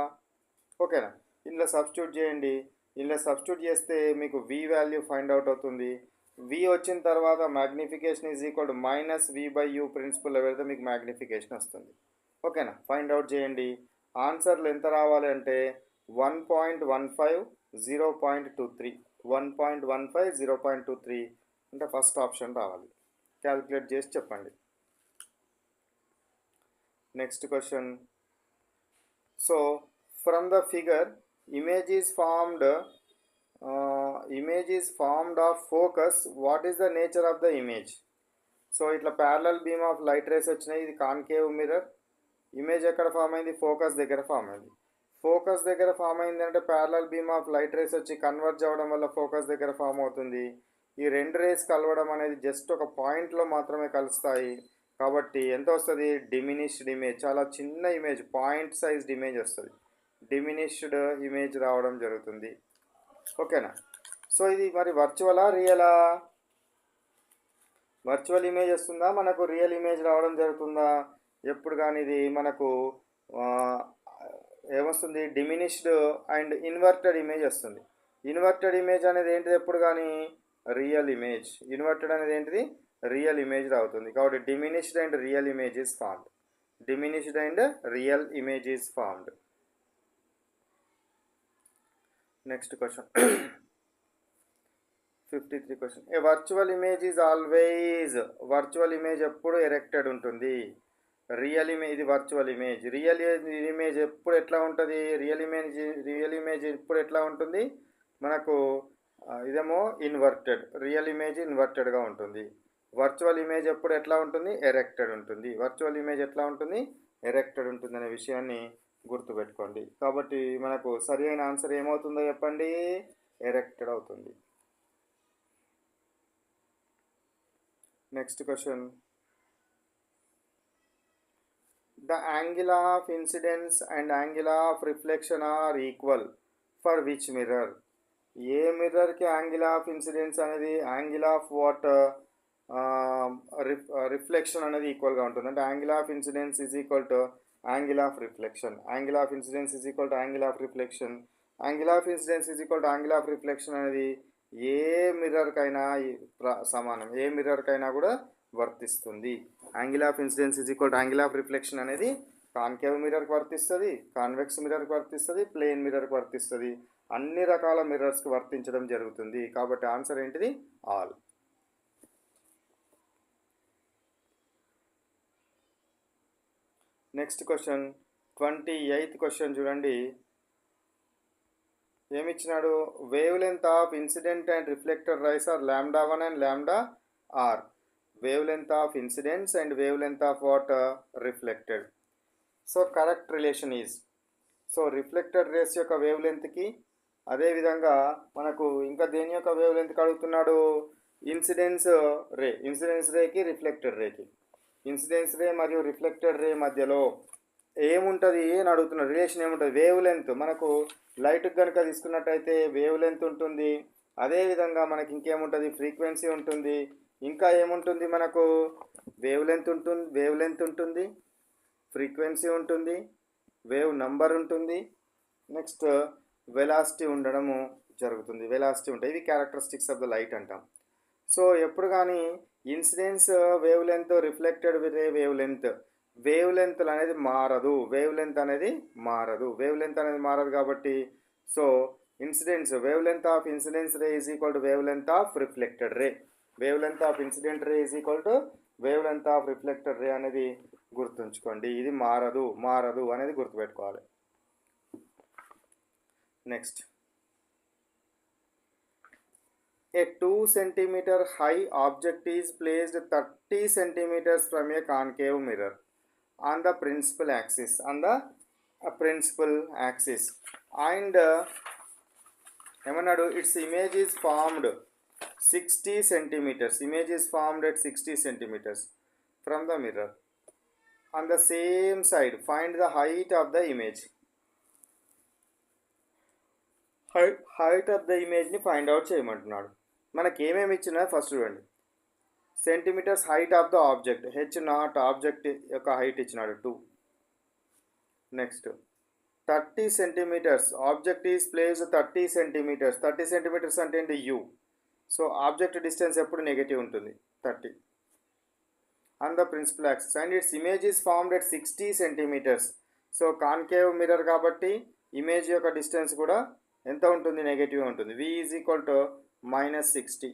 ఓకేనా? ఇందులో సబ్స్టిట్యూట్ చేయండి. ఇందులో సబ్స్టిట్యూట్ చేస్తే మీకు v వాల్యూ ఫైండ్ అవుట్ అవుతుంది. v వచ్చిన తర్వాత magnification is equal to -v/u ప్రిన్సిపల్లో పెడితే మీకు మ్యాగ్నిఫికేషన్ వస్తుంది. ఓకేనా? ఫైండ్ అవుట్ చేయండి. ఆన్సర్లు ఎంత రావాలి అంటే 1.15 0.23 1.15 0.23 అంటే ఫస్ట్ ఆప్షన్ రావాలి. క్యాలిక్యులేట్ చేసి చెప్పండి. Next question. So from the figure image is formed of focus. What is the nature of the image? So ఇట్లా parallel beam of light rays వచ్చినాయి. ఇది కాన్కేవ్ మిర్రర్. ఇమేజ్ ఎక్కడ ఫామ్ అయింది? ఫోకస్ దగ్గర ఫామ్ అయింది. ఫోకస్ దగ్గర ఫామ్ అయింది అంటే parallel beam of light rays వచ్చి కన్వర్జ్ అవ్వడం వల్ల ఫోకస్ దగ్గర ఫామ్ అవుతుంది. ఈ రెండు రేస్ కలవడం అనేది జస్ట్ ఒక పాయింట్లో మాత్రమే కలుస్తాయి. కాబట్టి ఎంత వస్తుంది? Diminished image. చాలా చిన్న ఇమేజ్, పాయింట్ సైజ్డ్ ఇమేజ్ వస్తుంది. డిమినిష్డ్ ఇమేజ్ రావడం జరుగుతుంది. ఓకేనా? సో ఇది మరి వర్చువలా రియలా? వర్చువల్ ఇమేజ్ వస్తుందా, మనకు రియల్ ఇమేజ్ రావడం జరుగుతుందా? ఎప్పుడు కానీ ఇది మనకు ఏమొస్తుంది? డిమినిష్డ్ అండ్ ఇన్వర్టెడ్ ఇమేజ్ వస్తుంది. ఇన్వర్టెడ్ ఇమేజ్ అనేది ఏంటిది? ఎప్పుడు కానీ రియల్ ఇమేజ్. ఇన్వర్టెడ్ అనేది ఏంటిది? రియల్ ఇమేజ్ రావుతుంది. కాబట్టి diminished and real image is formed. Diminished and real image is formed. Next question 53 question. A virtual image is always. Virtual image ఎప్పుడు ఎరెక్టెడ్ ఉంటుంది. రియల్ ఇమేజ్ ఇది వర్చువల్ ఇమేజ్. రియల్ ఇమేజ్ ఎప్పుడు ఎట్లా ఉంటుంది? రియల్ ఇమేజ్ ఎప్పుడు ఎట్లా ఉంటుంది? మనకు ఇదేమో ఇన్వర్టెడ్. రియల్ ఇమేజ్ ఇన్వర్టెడ్గా ఉంటుంది. వర్చువల్ ఇమేజ్ ఎప్పుడు ఎట్లా ఉంటుంది? ఎరెక్టెడ్ ఉంటుంది. వర్చువల్ ఇమేజ్ ఎట్లా ఉంటుంది? ఎరెక్టెడ్ ఉంటుంది అనే విషయాన్ని గుర్తుపెట్టుకోండి. కాబట్టి మనకు సరి అయిన ఆన్సర్ ఏమవుతుందో చెప్పండి? ఎరెక్టెడ్ అవుతుంది. Next question. The angle of incidence and angle of reflection are equal for which mirror? ఏ మిర్రర్కి యాంగిల్ ఆఫ్ ఇన్సిడెన్స్ అనేది యాంగిల్ ఆఫ్ వాట్ రిఫ్లెక్షన్ అనేది ఈక్వల్గా ఉంటుంది. అంటే angle of incidence is equal to angle of reflection. Angle of incidence is equal to angle of reflection. Angle of incidence is equal to angle of reflection అనేది ఏ మిర్రర్కైనా సమానం. ఏ మిర్రర్కైనా కూడా వర్తిస్తుంది. Angle of incidence is equal to angle of reflection అనేది కాన్కేవ్ మిర్రర్కి వర్తిస్తుంది, కాన్వెక్స్ మిర్రర్కి వర్తిస్తుంది, ప్లేన్ మిర్రర్కి వర్తిస్తుంది. అన్ని రకాల మిర్రర్స్కి వర్తించడం జరుగుతుంది. కాబట్టి ఆన్సర్ ఏంటిది? All. Next question 28th question చూడండి. ఏమిచ్చినాడు? Wavelength of incident and reflected rays are λ1 and λr. Wavelength of incidents and wavelength of what? Reflected. So correct relation is, so reflected rays యొక్క వేవ్ లెంత్కి, అదేవిధంగా మనకు ఇంకా దేని యొక్క వేవ్ లెంత్కి అడుగుతున్నాడు? ఇన్సిడెన్స్ రేకి రిఫ్లెక్టెడ్ రేకి. ఇన్సిడెన్స్ రే మరియు రిఫ్లెక్టెడ్ రే మధ్యలో ఏముంటుంది అని అడుగుతున్నాడు. రిలేషన్ ఏముంటుంది? Wavelength. మనకు లైట్కి కనుక తీసుకున్నట్టయితే వేవ్ లెంత్ ఉంటుంది. అదేవిధంగా మనకి ఇంకేముంటుంది? ఫ్రీక్వెన్సీ ఉంటుంది. ఇంకా ఏముంటుంది? మనకు వేవ్ లెంత్ ఉంటుంది, ఫ్రీక్వెన్సీ ఉంటుంది, వేవ్ నంబర్ ఉంటుంది, నెక్స్ట్ వెలాసిటీ ఉండడము జరుగుతుంది. వెలాసిటీ ఉంటాయి. ఇవి క్యారెక్టరిస్టిక్స్ ఆఫ్ ద లైట్ అంటాం. సో ఎప్పుడు కానీ incidence wave length, reflected wave length అనేది మారదు. వేవ్ లెంత్ అనేది మారదు కాబట్టి so incidence wave length of incidence ray is equal to wave length of reflected ray. Wave length of incident ray is equal to wave length of reflected రే అనేది గుర్తుంచుకోండి. ఇది మారదు అనేది గుర్తుపెట్టుకోవాలి. Next, a 2 cm high object is placed 30 centimeters from a concave mirror on the principal axis, and ఏమన్నాడు, its image is formed 60 centimeters. Image is formed at 60 centimeters from the mirror. On the same side, find the height of the image. Height of the ఇమేజ్ని ఫైండ్ అవుట్ చేయమంటున్నాడు. మనకి ఏమేమి ఇచ్చినా ఫస్ట్ చూడండి. Centimetres height of the object, h0 object యొక్క హైట్ ఇచ్చినాడు 2. Next 30 centimetres, object is placed 30 centimetres. 30 centimetres అంటే ఏంటి, u. సో ఆబ్జెక్ట్ డిస్టెన్స్ ఎప్పుడు నెగటివ్ ఉంటుంది, 30 on the principal axis, and its image is formed at 60 centimetres. So concave mirror కాబట్టి ఇమేజ్ యొక్క డిస్టెన్స్ కూడా ఎంత ఉంటుంది, నెగటివ్ ఉంటుంది. v is equal to -60.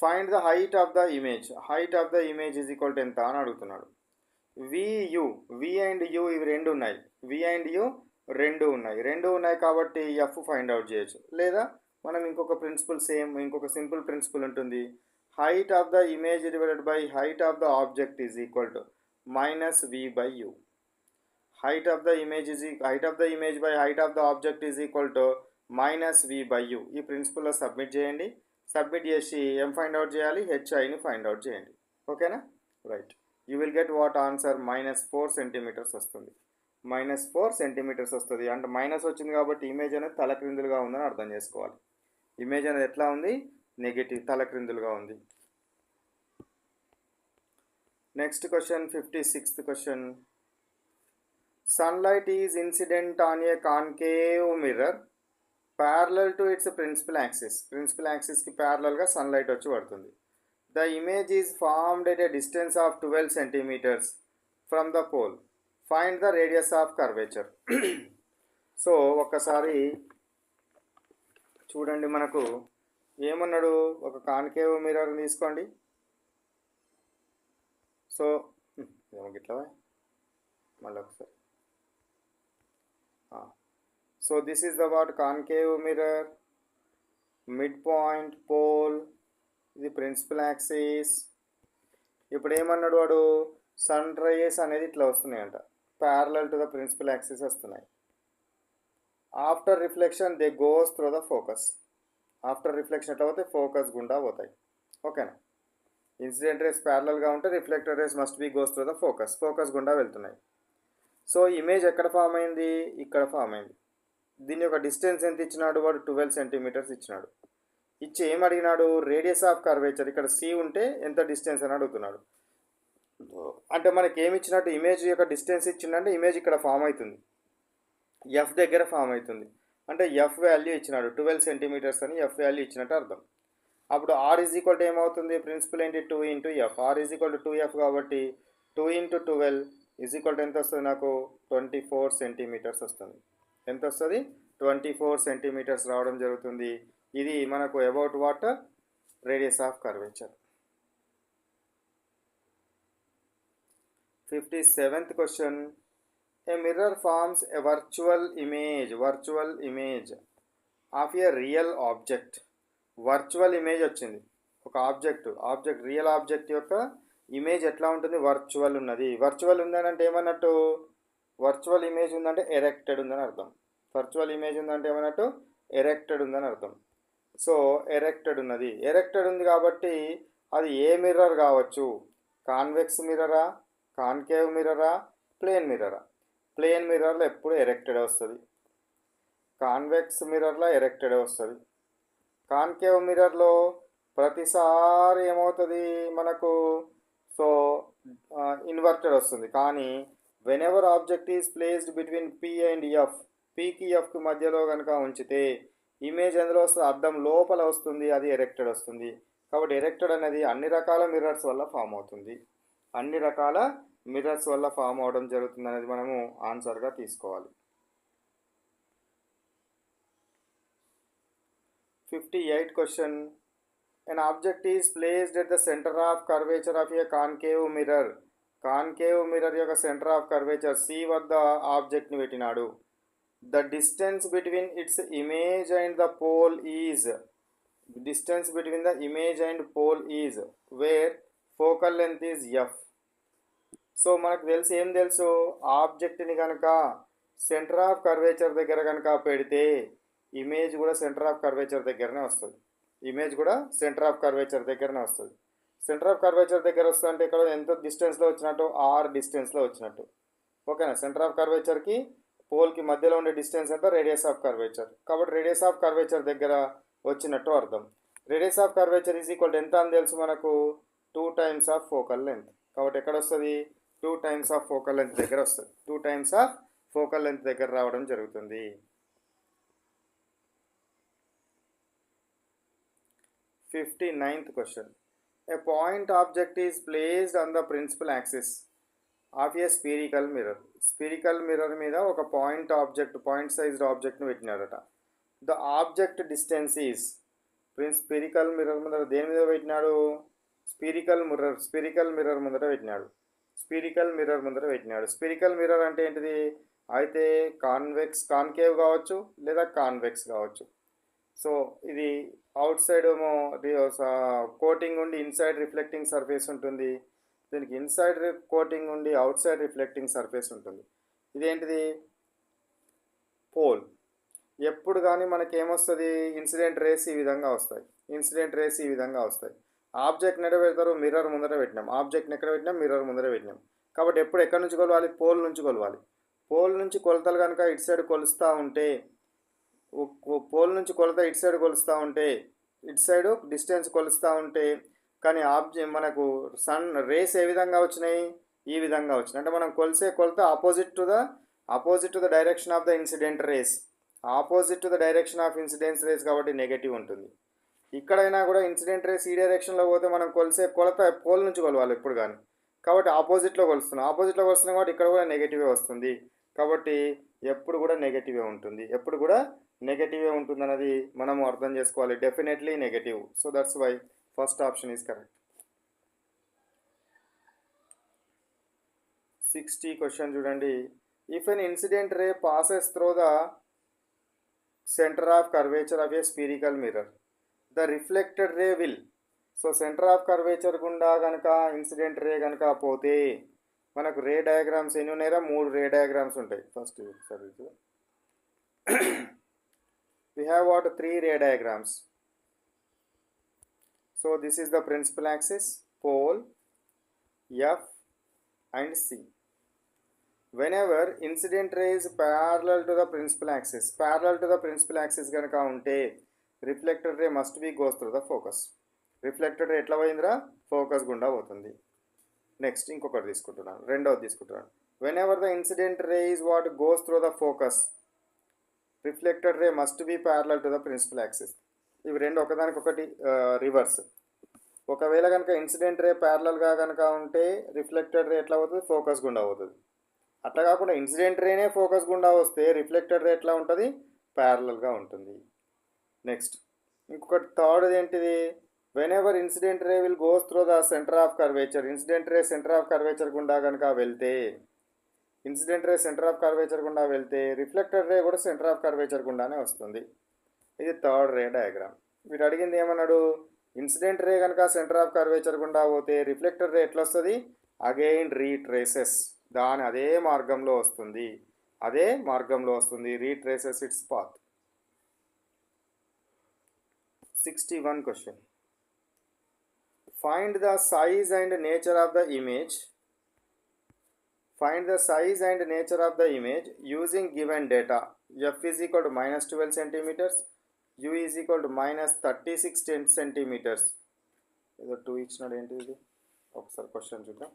Find the height of the image. Height of the image is equal to ఎంత అని అడుగుతున్నాడు. v అండ్ u ఇవి రెండు ఉన్నాయి. రెండు ఉన్నాయి కాబట్టి f ఫైండ్ అవుట్ చేయొచ్చు. లేదా మనం ఇంకొక సింపుల్ ప్రిన్సిపల్ ఉంటుంది. Height of the image divided by height of the object is equal to -v/u. height of the image by height of the object is equal to -v/u. ఈ ప్రిన్సిపల్లో సబ్మిట్ చేయండి. సబ్మిట్ చేసి ఏం ఫైండ్ అవుట్ చేయాలి, హెచ్ఐని ఫైండ్ అవుట్ చేయండి. ఓకేనా, right. You will get what answer, -4 centimetres వస్తుంది. -4 సెంటీమీటర్స్ వస్తుంది. అంటే మైనస్ వచ్చింది కాబట్టి ఇమేజ్ అనేది తలక్రిందులుగా ఉందని అర్థం చేసుకోవాలి. ఇమేజ్ అనేది ఎట్లా ఉంది, నెగటివ్, తలక్రిందులుగా ఉంది. Next question, 56th question. Sunlight is incident on a concave mirror parallel to its principal axis. Principal axis ki parallel ga sunlight వచ్చి పడుతుంది. The image is formed at a distance of 12 centimeters from the pole. Find the radius of curvature. So ఒక్కసారి చూడండి, మనకు ఏమన్నాడు, ఒక కాన్కేవ్ మిర్రర్ తీసుకోండి. సో ఇట్లా మళ్ళీ ఒకసారి. So this is the what, concave mirror, midpoint, pole, ఇది ప్రిన్సిపల్ యాక్సిస్. ఇప్పుడు ఏమన్నాడు వాడు, సన్ రేస్ అనేది ఇట్లా వస్తున్నాయంట, parallel to the principal axis వస్తున్నాయి. After reflection they goes through the focus. After reflection ఎట్లా పోతాయి, ఫోకస్ గుండా పోతాయి. ఓకేనా, ఇన్సిడెంట్ రేస్ ప్యారలల్గా ఉంటే reflector rays must be goes through the focus గుండా వెళ్తున్నాయి. సో ఇమేజ్ ఎక్కడ ఫామ్ అయింది, ఇక్కడ ఫామ్ అయింది. దీని యొక్క డిస్టెన్స్ ఎంత ఇచ్చినాడు వాడు, 12 సెంటీమీటర్స్ ఇచ్చినాడు. ఇచ్చి ఏం అడిగినాడు, రేడియస్ ఆఫ్ కర్వేచర్. ఇక్కడ సి ఉంటే ఎంత డిస్టెన్స్ అని అడుగుతున్నాడు. అంటే మనకి ఏమి ఇచ్చినట్టు, ఇమేజ్ యొక్క డిస్టెన్స్ ఇచ్చిందంటే ఇమేజ్ ఇక్కడ ఫామ్ అవుతుంది, ఎఫ్ దగ్గర ఫామ్ అవుతుంది. అంటే ఎఫ్ వాల్యూ ఇచ్చినాడు 12 సెంటీమీటర్స్ అని, ఎఫ్ వాల్యూ ఇచ్చినట్టు అర్థం. అప్పుడు ఆర్ ఈజ్ ఈక్వల్ టు ఏమవుతుంది, ప్రిన్సిపల్ ఏంటి, 2 × F. R is equal to 2f కాబట్టి 2 × 12 ఈజ్ ఈక్వల్ టు ఎంత వస్తుంది, నాకు 24 సెంటీమీటర్స్ వస్తుంది. ఎంత వస్తుంది, 24 సెంటీమీటర్స్ రావడం జరుగుతుంది. ఇది మనకు about what, radius of curvature. 57th question. A mirror forms a virtual image of a real object. Virtual image వచ్చింది, ఒక ఆబ్జెక్ట్ రియల్ ఆబ్జెక్ట్ యొక్క ఇమేజ్ ఎట్లా ఉంటుంది, వర్చువల్ ఉన్నది. వర్చువల్ ఉందని అంటే ఏమన్నట్టు, వర్చువల్ ఇమేజ్ ఉందంటే ఎరెక్టెడ్ ఉందని అర్థం. వర్చువల్ ఇమేజ్ ఉందంటే ఏమన్నట్టు, ఎరెక్టెడ్ ఉందని అర్థం. సో ఎరెక్టెడ్ ఉంది కాబట్టి అది ఏ మిర్రర్ కావచ్చు, కాన్వెక్స్ మిర్రరా, కాన్కేవ్ మిర్రరా, ప్లేన్ మిర్రరా. ప్లేన్ మిర్రర్లో ఎప్పుడు ఎరెక్టెడ్ వస్తుంది, కాన్వెక్స్ మిర్రర్లో ఎరెక్టెడ్ వస్తుంది. కాన్కేవ్ మిర్రర్లో ప్రతిసారి ఏమవుతుంది మనకు, సో ఇన్వర్టెడ్ వస్తుంది. కానీ whenever object is placed between P and F, పీకి ఎఫ్కి మధ్యలో కనుక ఉంచితే ఇమేజ్ ఎందులో వస్తుంది, అద్దం లోపల వస్తుంది, అది ఎరెక్టెడ్ వస్తుంది. కాబట్టి ఎరెక్టెడ్ అనేది అన్ని రకాల మిర్రర్స్ వల్ల ఫామ్ అవుతుంది, అన్ని రకాల మిర్రర్స్ వల్ల ఫామ్ అవడం జరుగుతుంది అనేది మనము ఆన్సర్గా తీసుకోవాలి. 58 question. An object is placed at the center of curvature of a concave mirror. Concave mirror యొక్క సెంటర్ ఆఫ్ కర్వేచర్ సి వద్ద ఆబ్జెక్ట్ని పెట్టినాడు. The distance between its image and the pole is, distance between the image and pole is where focal length is F. So మనకు తెలుసు, ఏం తెలుసు, ఆబ్జెక్ట్ని కనుక సెంటర్ ఆఫ్ కర్వేచర్ దగ్గర కనుక పెడితే ఇమేజ్ కూడా సెంటర్ ఆఫ్ కర్వేచర్ దగ్గరనే వస్తుంది, ఇమేజ్ కూడా సెంటర్ ఆఫ్ కర్వేచర్ దగ్గరనే వస్తుంది. సెంటర్ ఆఫ్ కర్వేచర్ దగ్గర వస్తుందంటే ఇక్కడ ఎంత డిస్టెన్స్లో వచ్చినట్టు, ఆర్ డిస్టెన్స్లో వచ్చినట్టు. ఓకేనా, సెంటర్ ఆఫ్ కర్వేచర్కి పోల్కి మధ్యలో ఉండే డిస్టెన్స్ ఎంత, రేడియస్ ఆఫ్ కర్వేచర్. కాబట్టి రేడియస్ ఆఫ్ కర్వేచర్ దగ్గర వచ్చినట్టు అర్థం. Radius of curvature is equal ఎంత అని తెలుసు మనకు, 2 times ఆఫ్ ఫోకల్ లెంత్. కాబట్టి ఎక్కడ వస్తుంది, 2 times ఆఫ్ ఫోకల్ లెంత్ దగ్గర వస్తుంది, 2 times ఆఫ్ ఫోకల్ లెంత్ దగ్గర రావడం జరుగుతుంది. 59th question. A point object is placed on the principal axis of a spherical mirror. Spherical mirror మీద ఒక పాయింట్ ఆబ్జెక్ట్, పాయింట్ సైజ్డ్ ఆబ్జెక్ట్ని పెట్టినాడట. The object distance is, spherical mirror ముందర దేని మీద పెట్టినాడు, స్పెరికల్ మిర్రర్ ముందర పెట్టినాడు, స్పెరికల్ మిర్రర్ ముందర పెట్టినాడు. స్పెరికల్ మిర్రర్ అంటే ఏంటిది, అయితే కాన్కేవ్ కావచ్చు లేదా కాన్వెక్స్ కావచ్చు. సో ఇది అవుట్ సైడ్ ఏమో కోటింగ్ ఉండి ఇన్సైడ్ రిఫ్లెక్టింగ్ సర్ఫేస్ ఉంటుంది, దీనికి ఇన్సైడ్ కోటింగ్ ఉండి అవుట్ సైడ్ రిఫ్లెక్టింగ్ సర్ఫేస్ ఉంటుంది. ఇదేంటిది, పోల్. ఎప్పుడు కానీ మనకి ఏమొస్తుంది, ఇన్సిడెంట్ రేస్ ఈ విధంగా వస్తాయి, ఇన్సిడెంట్ రేస్ ఈ విధంగా వస్తాయి. ఆబ్జెక్ట్ని ఎక్కడ పెడతారు, మిర్రర్ ముందర పెట్టినాం, ఆబ్జెక్ట్ని ఎక్కడ పెట్టినాం, మిర్రర్ ముందర పెట్టినాం. కాబట్టి ఎప్పుడు ఎక్కడి నుంచి కొలవాలి, పోల్ నుంచి కొలవాలి. పోల్ నుంచి కొలతలు కనుక ఇటు సైడ్ కొలుస్తూ ఉంటే, పోల్ నుంచి కొలత ఇటు సైడ్ కొలుస్తూ ఉంటే, ఇటు సైడ్ డిస్టెన్స్ కొలుస్తూ ఉంటే, కానీ మనకు సన్ రేస్ ఏ విధంగా వచ్చినాయి, ఈ విధంగా వచ్చినాయి. అంటే మనం కొలిసే కొలత opposite to the direction of the incident rays, opposite to the direction of incidence rays, కాబట్టి నెగటివ్ ఉంటుంది. ఇక్కడైనా కూడా ఇన్సిడెంట్ రేస్ ఈ డైరెక్షన్లో పోతే మనం కొలిసే కొలత పోల్ నుంచి కొలవాలి ఎప్పుడు కానీ. కాబట్టి ఆపోజిట్లో కొలుస్తున్నాం కాబట్టి ఇక్కడ కూడా నెగటివే వస్తుంది. కాబట్టి ఎప్పుడు కూడా నెగటివే ఉంటుంది, ఎప్పుడు కూడా నెగటివే ఉంటుంది అన్నది మనము అర్థం చేసుకోవాలి. Definitely negative. So that's why first option is correct. 60 question చూడండి. If an incident ray passes through the centre of curvature of a spherical mirror, the reflected ray will. So centre of curvature గుండా కనుక ఇన్సిడెంట్ రే కనుక పోతే మనకు రే డయాగ్రామ్స్ ఎన్ని ఉన్నాయా, 3 రే డయాగ్రామ్స్ ఉంటాయి. ఫస్ట్ సరే, we have what, 3 ray diagrams. So this is the principal axis, pole, F and C. Whenever incident ray is parallel to the principal axis ganaka unte, reflected ray must be goes through the focus. Reflected ray etla poyindra, focus gunda potundi. Next inkokati తీసుకుంటున్నాను, రెండోది తీసుకుంటున్నాను. Whenever the incident ray is what goes through the focus, reflected ray must be parallel to the principal axis. ఇవి రెండు ఒకదానికొకటి రివర్స్. ఒకవేళ కనుక ఇన్సిడెంట్ రే ప్యారలల్గా కనుక ఉంటే రిఫ్లెక్టెడ్ రే ఎట్లా అవుతుంది, ఫోకస్ గుండా అవుతుంది. అట్లా కాకుండా ఇన్సిడెంట్ రేనే ఫోకస్ గుండా వస్తే రిఫ్లెక్టెడ్ రే ఎట్లా ఉంటుంది, ప్యారలల్గా ఉంటుంది. నెక్స్ట్ ఇంకొకటి థర్డ్ ఏంటిది, when ever incident ray will goes through the centre of curvature, incident ray centre of curvature గుండా కనుక వెళ్తే, incident ray centre of curvature గుండా వెళ్తే రిఫ్లెక్టెడ్ రే కూడా సెంటర్ ఆఫ్ కర్వేచర్ గుండానే వస్తుంది. ఇది థర్డ్ రే డయాగ్రామ్. మీరు అడిగింది ఏమన్నాడు, ఇన్సిడెంట్ రే కనుక సెంటర్ ఆఫ్ కర్వేచర్ గుండా పోతే రిఫ్లెక్టెడ్ రే ఎట్లా వస్తుంది, అగైన్ రీట్రేసెస్, దాని అదే మార్గంలో వస్తుంది, retraces its path. 61 question. Find the size and nature of the image. Find the size and nature of the image using given data. F is equal to -12 centimeters, U is equal to -36 centimeters. ఏదో 2 ఇచ్చినాడు, ఏంటి ఇది, ఒకసారి క్వశ్చన్ చూద్దాం.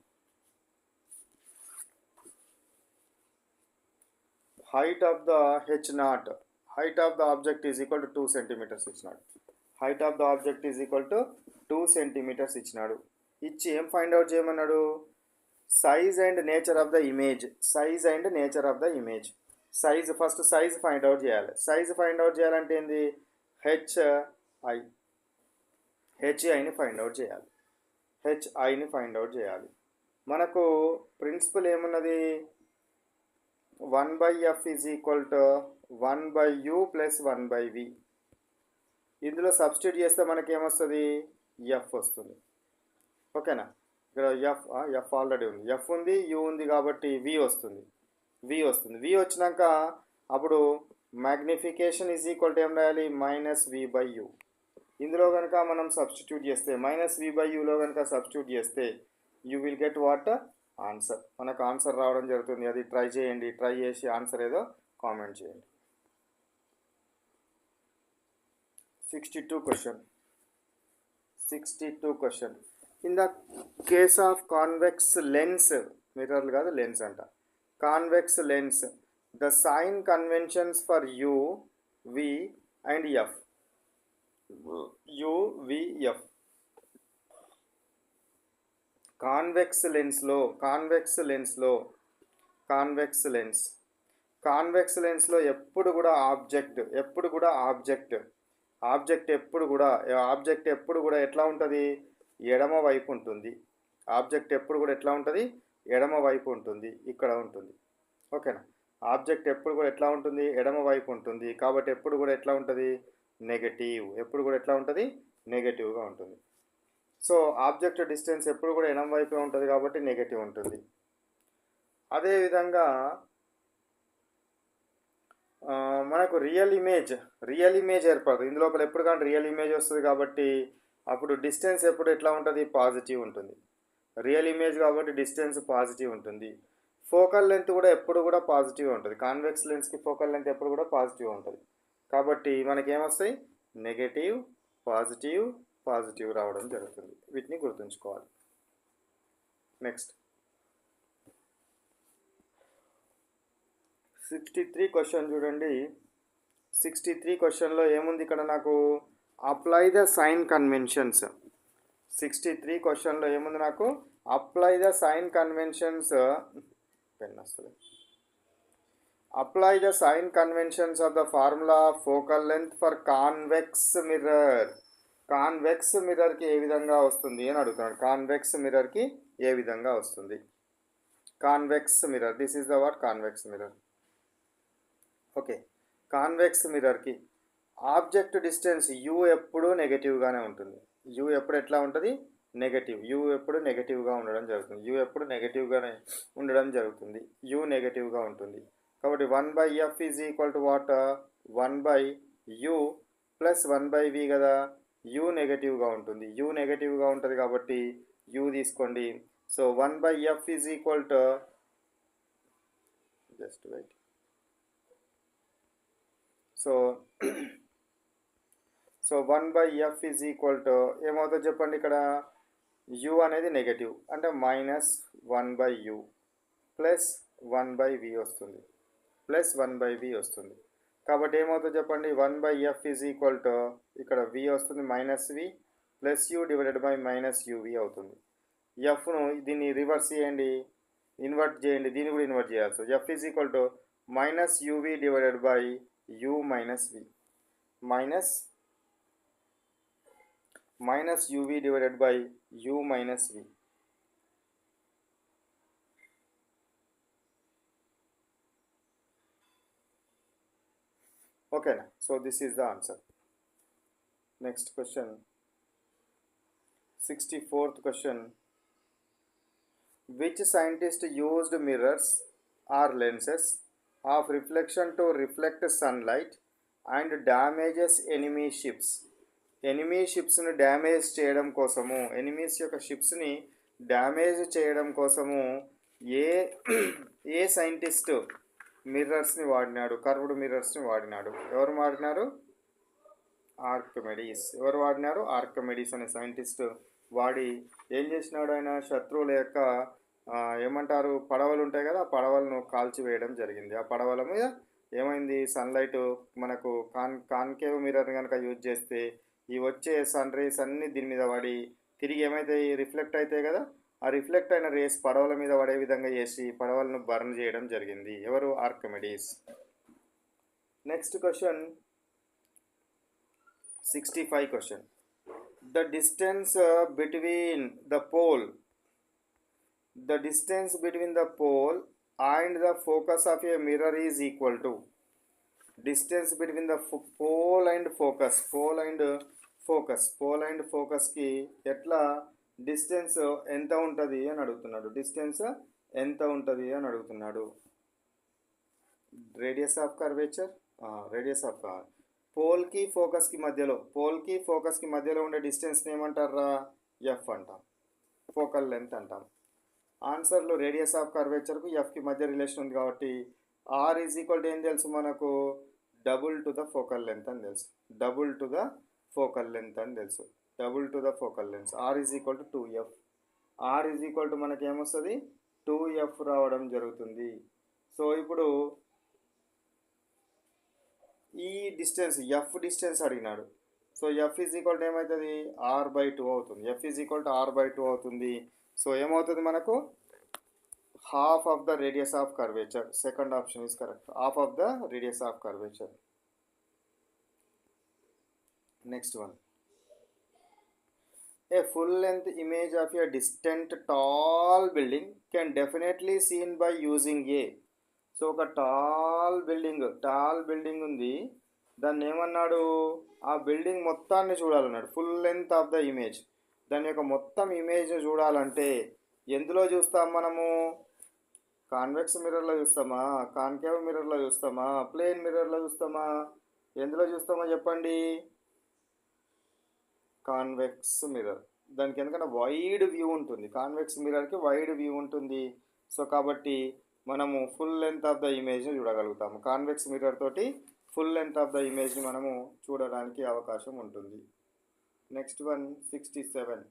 height of the h naught, height of the object is equal to 2 centimeters ఇచ్చినాడు. height of the object is equal to 2 centimeters ఇచ్చినాడు. ఇచ్చి ఏం ఫైండ్ అవుట్ చేయమన్నాడు? Size and nature of the image, size and nature of the image. Size first size find out చేయాలి. సైజ్ ఫైండ్ అవుట్ చేయాలంటే ఏంది? హెచ్ఐని ఫైండ్ అవుట్ చేయాలి. హెచ్ఐని ఫైండ్ అవుట్ చేయాలి. మనకు ప్రిన్సిపల్ ఏమున్నది? 1/f is equal to 1/u plus 1/v. ఇందులో సబ్స్టిట్యూట్ చేస్తే మనకి ఏమొస్తుంది? ఎఫ్ వస్తుంది. ఓకేనా? ఇక్కడ ఎఫ్ ఆల్రెడీ ఉంది, ఎఫ్ ఉంది, యూ ఉంది కాబట్టి వి వస్తుంది. వి వచ్చినాక అప్పుడు మ్యాగ్నిఫికేషన్ ఈజ్ ఈక్వల్ టు ఏం రాయాలి? -v/u. ఇందులో కనుక మనం సబ్స్టిట్యూట్ చేస్తే -v/uలో కనుక సబ్స్టిట్యూట్ చేస్తే you will get what? Answer. మనకు ఆన్సర్ రావడం జరుగుతుంది. అది ట్రై చేయండి. ట్రై చేసి ఆన్సర్ ఏదో కామెంట్ చేయండి. 62 question. In the case of convex lens, mirror కాదు లెన్స్ అంట, convex lens, the sign conventions for u, v and f. u, v, f. Convex లెన్స్లో ఎప్పుడు కూడా ఆబ్జెక్ట్ ఎప్పుడు కూడా ఎట్లా ఉంటుంది? ఎడమ వైపు ఉంటుంది. ఆబ్జెక్ట్ ఎప్పుడు కూడా ఎట్లా ఉంటుంది? ఎడమ వైపు ఉంటుంది. ఇక్కడ ఉంటుంది. ఓకేనా? ఆబ్జెక్ట్ ఎప్పుడు కూడా ఎట్లా ఉంటుంది? ఎడమ వైపు ఉంటుంది. కాబట్టి ఎప్పుడు కూడా ఎట్లా ఉంటుంది? నెగటివ్. ఎప్పుడు కూడా ఎట్లా ఉంటుంది? నెగటివ్గా ఉంటుంది. సో ఆబ్జెక్ట్ డిస్టెన్స్ ఎప్పుడు కూడా ఎడమ వైపే ఉంటుంది కాబట్టి నెగటివ్ ఉంటుంది. అదేవిధంగా మనకు రియల్ ఇమేజ్ ఏర్పడుతుంది. ఇందులోపల ఎప్పుడు కానీ రియల్ ఇమేజ్ వస్తుంది కాబట్టి అప్పుడు డిస్టెన్స్ ఎప్పుడు ఎట్లా ఉంటుంది? పాజిటివ్ ఉంటుంది. రియల్ ఇమేజ్ కాబట్టి డిస్టెన్స్ పాజిటివ్ ఉంటుంది. ఫోకల్ లెంత్ కూడా ఎప్పుడు కూడా పాజిటివ్ ఉంటుంది. కాన్వెక్స్ లెన్స్కి ఫోకల్ లెంత్ ఎప్పుడు కూడా పాజిటివ్ ఉంటుంది. కాబట్టి మనకేమొస్తాయి? నెగటివ్, పాజిటివ్ రావడం జరుగుతుంది. వీటిని గుర్తుంచుకోవాలి. నెక్స్ట్ 63 క్వశ్చన్ చూడండి. 63 క్వశ్చన్లో ఏముంది ఇక్కడ? నాకు అప్లై ద సైన్ కన్వెన్షన్స్. 63 క్వశ్చన్లో ఏముంది? నాకు apply the sign conventions. Pen వస్తుంది. Apply the sign conventions of the formula focal length for convex mirror. Convex మిర్రర్కి ఏ విధంగా వస్తుంది అని అడుగుతున్నాడు. కాన్వెక్స్ మిర్రర్కి ఏ విధంగా వస్తుంది? Convex mirror, this is the word convex mirror. Okay, convex మిర్రర్కి ఆబ్జెక్ట్ డిస్టెన్స్ యూ ఎప్పుడూ నెగటివ్గానే ఉంటుంది. యూ ఎప్పుడు ఎట్లా ఉంటుంది? నెగటివ్. యూ ఎప్పుడు నెగటివ్గా ఉండడం జరుగుతుంది. యూ నెగటివ్గా ఉంటుంది. కాబట్టి 1/f is equal to what? 1/u plus 1/v కదా. యూ నెగటివ్గా ఉంటుంది. కాబట్టి యూ తీసుకోండి. So 1/f is equal to, just wait. So 1/f is equal to ఏమవుతుందో చెప్పండి. ఇక్కడ u అనేది నెగటివ్ అంటే -1/u ప్లస్ 1/v వస్తుంది. కాబట్టి ఏమవుతుందో చెప్పండి. 1/f ఈజ్ ఈక్వల్ టు ఇక్కడ v వస్తుంది, -v plus u divided by -uv అవుతుంది. ఎఫ్ను దీన్ని రివర్స్ చేయండి, ఇన్వర్ట్ చేయండి, దీన్ని కూడా ఇన్వర్ట్ చేయాలి. So f is equal to -uv divided by u minus v, minus uv divided by u minus v. Okay, so this is the answer. Next question, 64th question. Which scientist used mirrors or lenses of reflection to reflect sunlight and damages enemy ships? Enemy షిప్స్ని డ్యామేజ్ చేయడం కోసము, ఎనిమీస్ యొక్క షిప్స్ని డ్యామేజ్ చేయడం కోసము ఏ సైంటిస్ట్ మిర్రర్స్ని వాడినాడు? కర్వ్డ్ మిర్రర్స్ని వాడినాడు. ఎవరు వాడినారు? ఆర్కిమెడీస్. ఆర్కిమెడీస్ అనే సైంటిస్ట్ వాడి ఏం చేసినాడు? ఆయన శత్రువుల యొక్క ఏమంటారు, పడవలు ఉంటాయి కదా, ఆ పడవలను కాల్చివేయడం జరిగింది. ఆ పడవల మీద ఏమైంది, సన్లైట్ మనకు కాన్కేవ్ మిర్రర్ కనుక యూజ్ చేస్తే ఈ వచ్చే సన్ రేస్ అన్నీ దీని మీద పడి తిరిగి ఏమైతాయి, రిఫ్లెక్ట్ అవుతాయి కదా. ఆ రిఫ్లెక్ట్ అయిన రేస్ పడవల మీద పడే విధంగా చేసి పడవలను బర్న్ చేయడం జరిగింది. ఎవరు, Archimedes. Next question 65 question. The distance between the pole the distance between the pole and the focus of a mirror is equal to distance between the pole and focus కి ఎట్లా డిస్టెన్స్ ఎంత ఉంటుంది అని అడుగుతున్నాడు. డిస్టెన్స్ ఎంత ఉంటుంది అని అడుగుతున్నాడు. Radius of curvature, radius of పోల్కి ఫోకస్కి మధ్యలో ఉండే డిస్టెన్స్ని ఏమంటారా, ఎఫ్ అంటాం. ఫోకల్ లెంత్ అంటాం. ఆన్సర్లో రేడియస్ ఆఫ్ కర్వేచర్కు ఎఫ్కి మధ్య రిలేషన్ ఉంది కాబట్టి ఆర్ ఈజ్ ఈక్వల్ టు ఏం తెలుసు మనకు, double to the focal length అని తెలుసు. Double to the focal length R is equal to 2f. R is equal to మనకి ఏమొస్తుంది, 2f రావడం జరుగుతుంది. సో ఇప్పుడు ఈ డిస్టెన్స్ ఎఫ్ డిస్టెన్స్ అడిగినాడు. So F is equal to ఏమవుతుంది, r/2 అవుతుంది. F is equal to r/2 అవుతుంది. సో ఏమవుతుంది మనకు, half of the radius of curvature. Second option is correct. Half of the radius of curvature. Next one. A full length image of a distant tall building can definitely seen by using a. So ఒక టాల్ బిల్డింగ్ ఉంది, దాన్ని ఏమన్నాడు, ఆ బిల్డింగ్ మొత్తాన్ని చూడాలన్నాడు. Full length of the image, దాని యొక్క మొత్తం ఇమేజ్ చూడాలంటే ఎందులో చూస్తాం మనము, కాన్వెక్స్ మిర్రర్లో చూస్తామా, కాన్కేవ్ మిర్రర్లో చూస్తామా, ప్లేన్ మిర్రర్లో చూస్తామా, ఎందులో చూస్తామో చెప్పండి. కాన్వెక్స్ మిర్రర్, దానికి ఎందుకంటే వైడ్ వ్యూ ఉంటుంది. కాన్వెక్స్ మిర్రర్కి వైడ్ వ్యూ ఉంటుంది. సో కాబట్టి మనము ఫుల్ లెంత్ ఆఫ్ ద ఇమేజ్ని చూడగలుగుతాము. కాన్వెక్స్ మిర్రర్ తోటి ఫుల్ లెంత్ ఆఫ్ ద ఇమేజ్ని మనము చూడడానికి అవకాశం ఉంటుంది. Next one 67.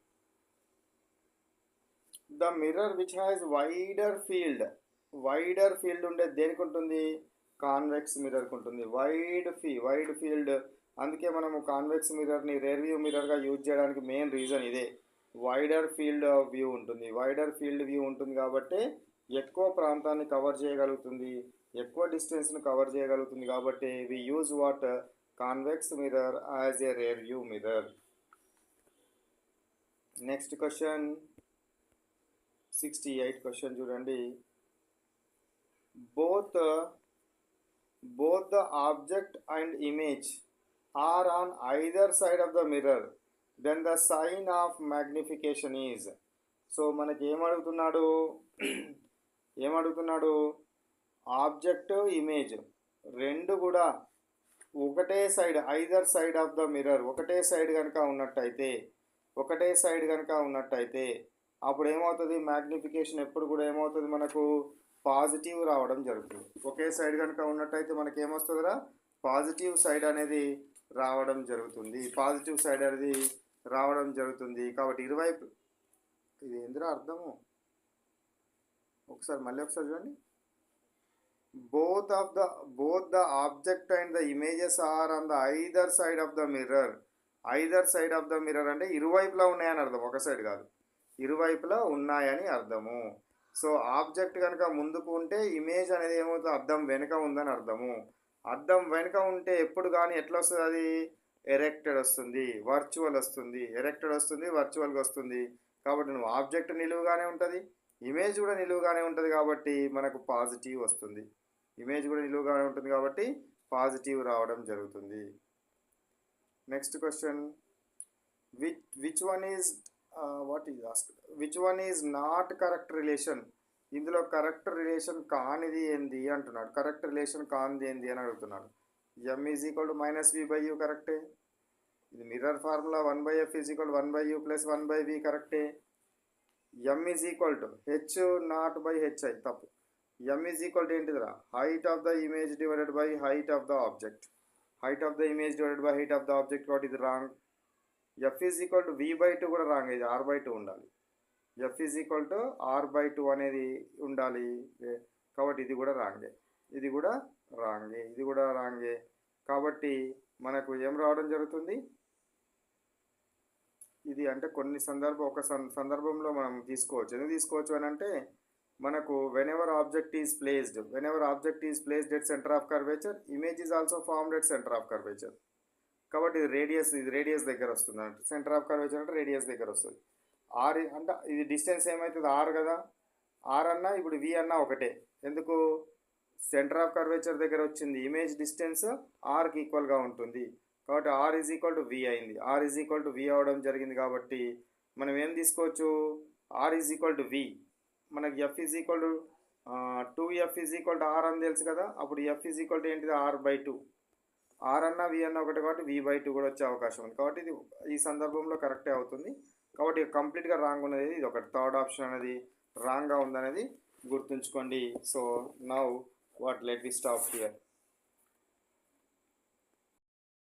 The mirror which has wider field ఉండేది దేనికి ఉంటుంది, కాన్వెక్స్ మిర్రర్కి ఉంటుంది. వైడ్ ఫీల్డ్, అందుకే మనము కాన్వెక్స్ మిర్రర్ని రేర్ వ్యూ మిర్రర్గా యూజ్ చేయడానికి మెయిన్ రీజన్ ఇదే. వైడర్ ఫీల్డ్ వ్యూ ఉంటుంది కాబట్టి ఎక్కువ ప్రాంతాన్ని కవర్ చేయగలుగుతుంది, ఎక్కువ డిస్టెన్స్ని కవర్ చేయగలుగుతుంది. కాబట్టి we use what, convex mirror as a rear view mirror. Next question 68 question చూడండి. both the object and image are on either side of the mirror, then the sign of magnification is. So మనకి ఏమడుగుతున్నాడు, ఆబ్జెక్ట్ ఇమేజ్ రెండు కూడా ఒకటే side, either side of the mirror, ఒకటే సైడ్ కనుక ఉన్నట్టయితే అప్పుడు ఏమవుతుంది, మ్యాగ్నిఫికేషన్ ఎప్పుడు కూడా ఏమవుతుంది, మనకు పాజిటివ్ రావడం జరుగుతుంది. ఒకే సైడ్ కనుక ఉన్నట్టయితే మనకి ఏమొస్తుందిరా, పాజిటివ్ సైడ్ అనేది రావడం జరుగుతుంది. కాబట్టి ఇరువైపు, ఇది ఎందులో అర్థము, మళ్ళీ ఒకసారి చూడండి. both the object and the images are on the either side of the mirror. అంటే ఇరువైపులా ఉన్నాయని అర్థం, ఒక సైడ్ కాదు, ఇరువైపులా ఉన్నాయని అర్థము. సో ఆబ్జెక్ట్ కనుక ముందుకు ఉంటే ఇమేజ్ అనేది ఏమవుతుంది, అద్దం వెనుక ఉందని అర్థము. అద్దం వెనుక ఉంటే ఎప్పుడు కానీ ఎట్లా వస్తుంది, అది ఎరెక్టెడ్ వస్తుంది, వర్చువల్గా వస్తుంది. కాబట్టి నువ్వు ఆబ్జెక్ట్ నిలువుగానే ఉంటుంది, ఇమేజ్ కూడా నిలువుగానే ఉంటుంది. కాబట్టి మనకు పాజిటివ్ వస్తుంది. పాజిటివ్ రావడం జరుగుతుంది. Next question, which one is not correct relation. ఇందులో కరెక్ట్ రిలేషన్ కానిది ఏంది అంటున్నాడు. కరెక్ట్ రిలేషన్ కానిది ఏంది అని అడుగుతున్నాడు. m is equal to -v/u కరెక్టే. ఇది mirror formula 1/f is equal 1/u + 1/v కరెక్టే. m is equal to h0/hi తప్పు. m ఈజ్ ఈక్వల్ టు ఏంటిదిరా, height of the image divided by height of the object. కాబట్టి ఇది wrong. f is equal to v/2 కూడా రాంగ్, ఇది r/2 ఉండాలి. F is equal to r/2 అనేది ఉండాలి. కాబట్టి ఇది కూడా రాంగే, ఇది కూడా రాంగే, ఇది కూడా రాంగే. కాబట్టి మనకు ఏం రావడం జరుగుతుంది, ఇది అంటే కొన్ని సందర్భంలో మనం తీసుకోవచ్చు. ఎందుకు తీసుకోవచ్చు అని అంటే మనకు whenever object is placed at centre of curvature, image is also formed at centre of curvature. కాబట్టి ఇది రేడియస్ దగ్గర వస్తుంది అంటే సెంటర్ ఆఫ్ కర్వేచర్ అంటే రేడియస్ దగ్గర వస్తుంది. ఆర్ అంటే ఇది డిస్టెన్స్ ఏమవుతుంది, ఆర్ కదా. ఆర్ అన్నా ఇప్పుడు వి అన్నా ఒకటే. ఎందుకు, సెంటర్ ఆఫ్ కర్వేచర్ దగ్గర వచ్చింది, ఇమేజ్ డిస్టెన్స్ ఆర్కి ఈక్వల్గా ఉంటుంది. కాబట్టి R is equal to V అయింది. R is equal to V అవడం జరిగింది. కాబట్టి మనం ఏం తీసుకోవచ్చు, R is equal to V. మనకి F is equal to 2f is equal to R అని తెలుసు కదా. అప్పుడు ఎఫ్ ఈజ్ ఈక్వల్ టు ఏంటిది, r/2. ఆర్ అన్న వి అన్న ఒకటి కాబట్టి v/2 కూడా వచ్చే అవకాశం ఉంది. కాబట్టి ఇది ఈ సందర్భంలో కరెక్టే అవుతుంది. కాబట్టి కంప్లీట్గా రాంగ్ ఉన్నది ఇది ఒకటి. థర్డ్ ఆప్షన్ అనేది రాంగ్గా ఉందనేది గుర్తుంచుకోండి. So now let we stop here.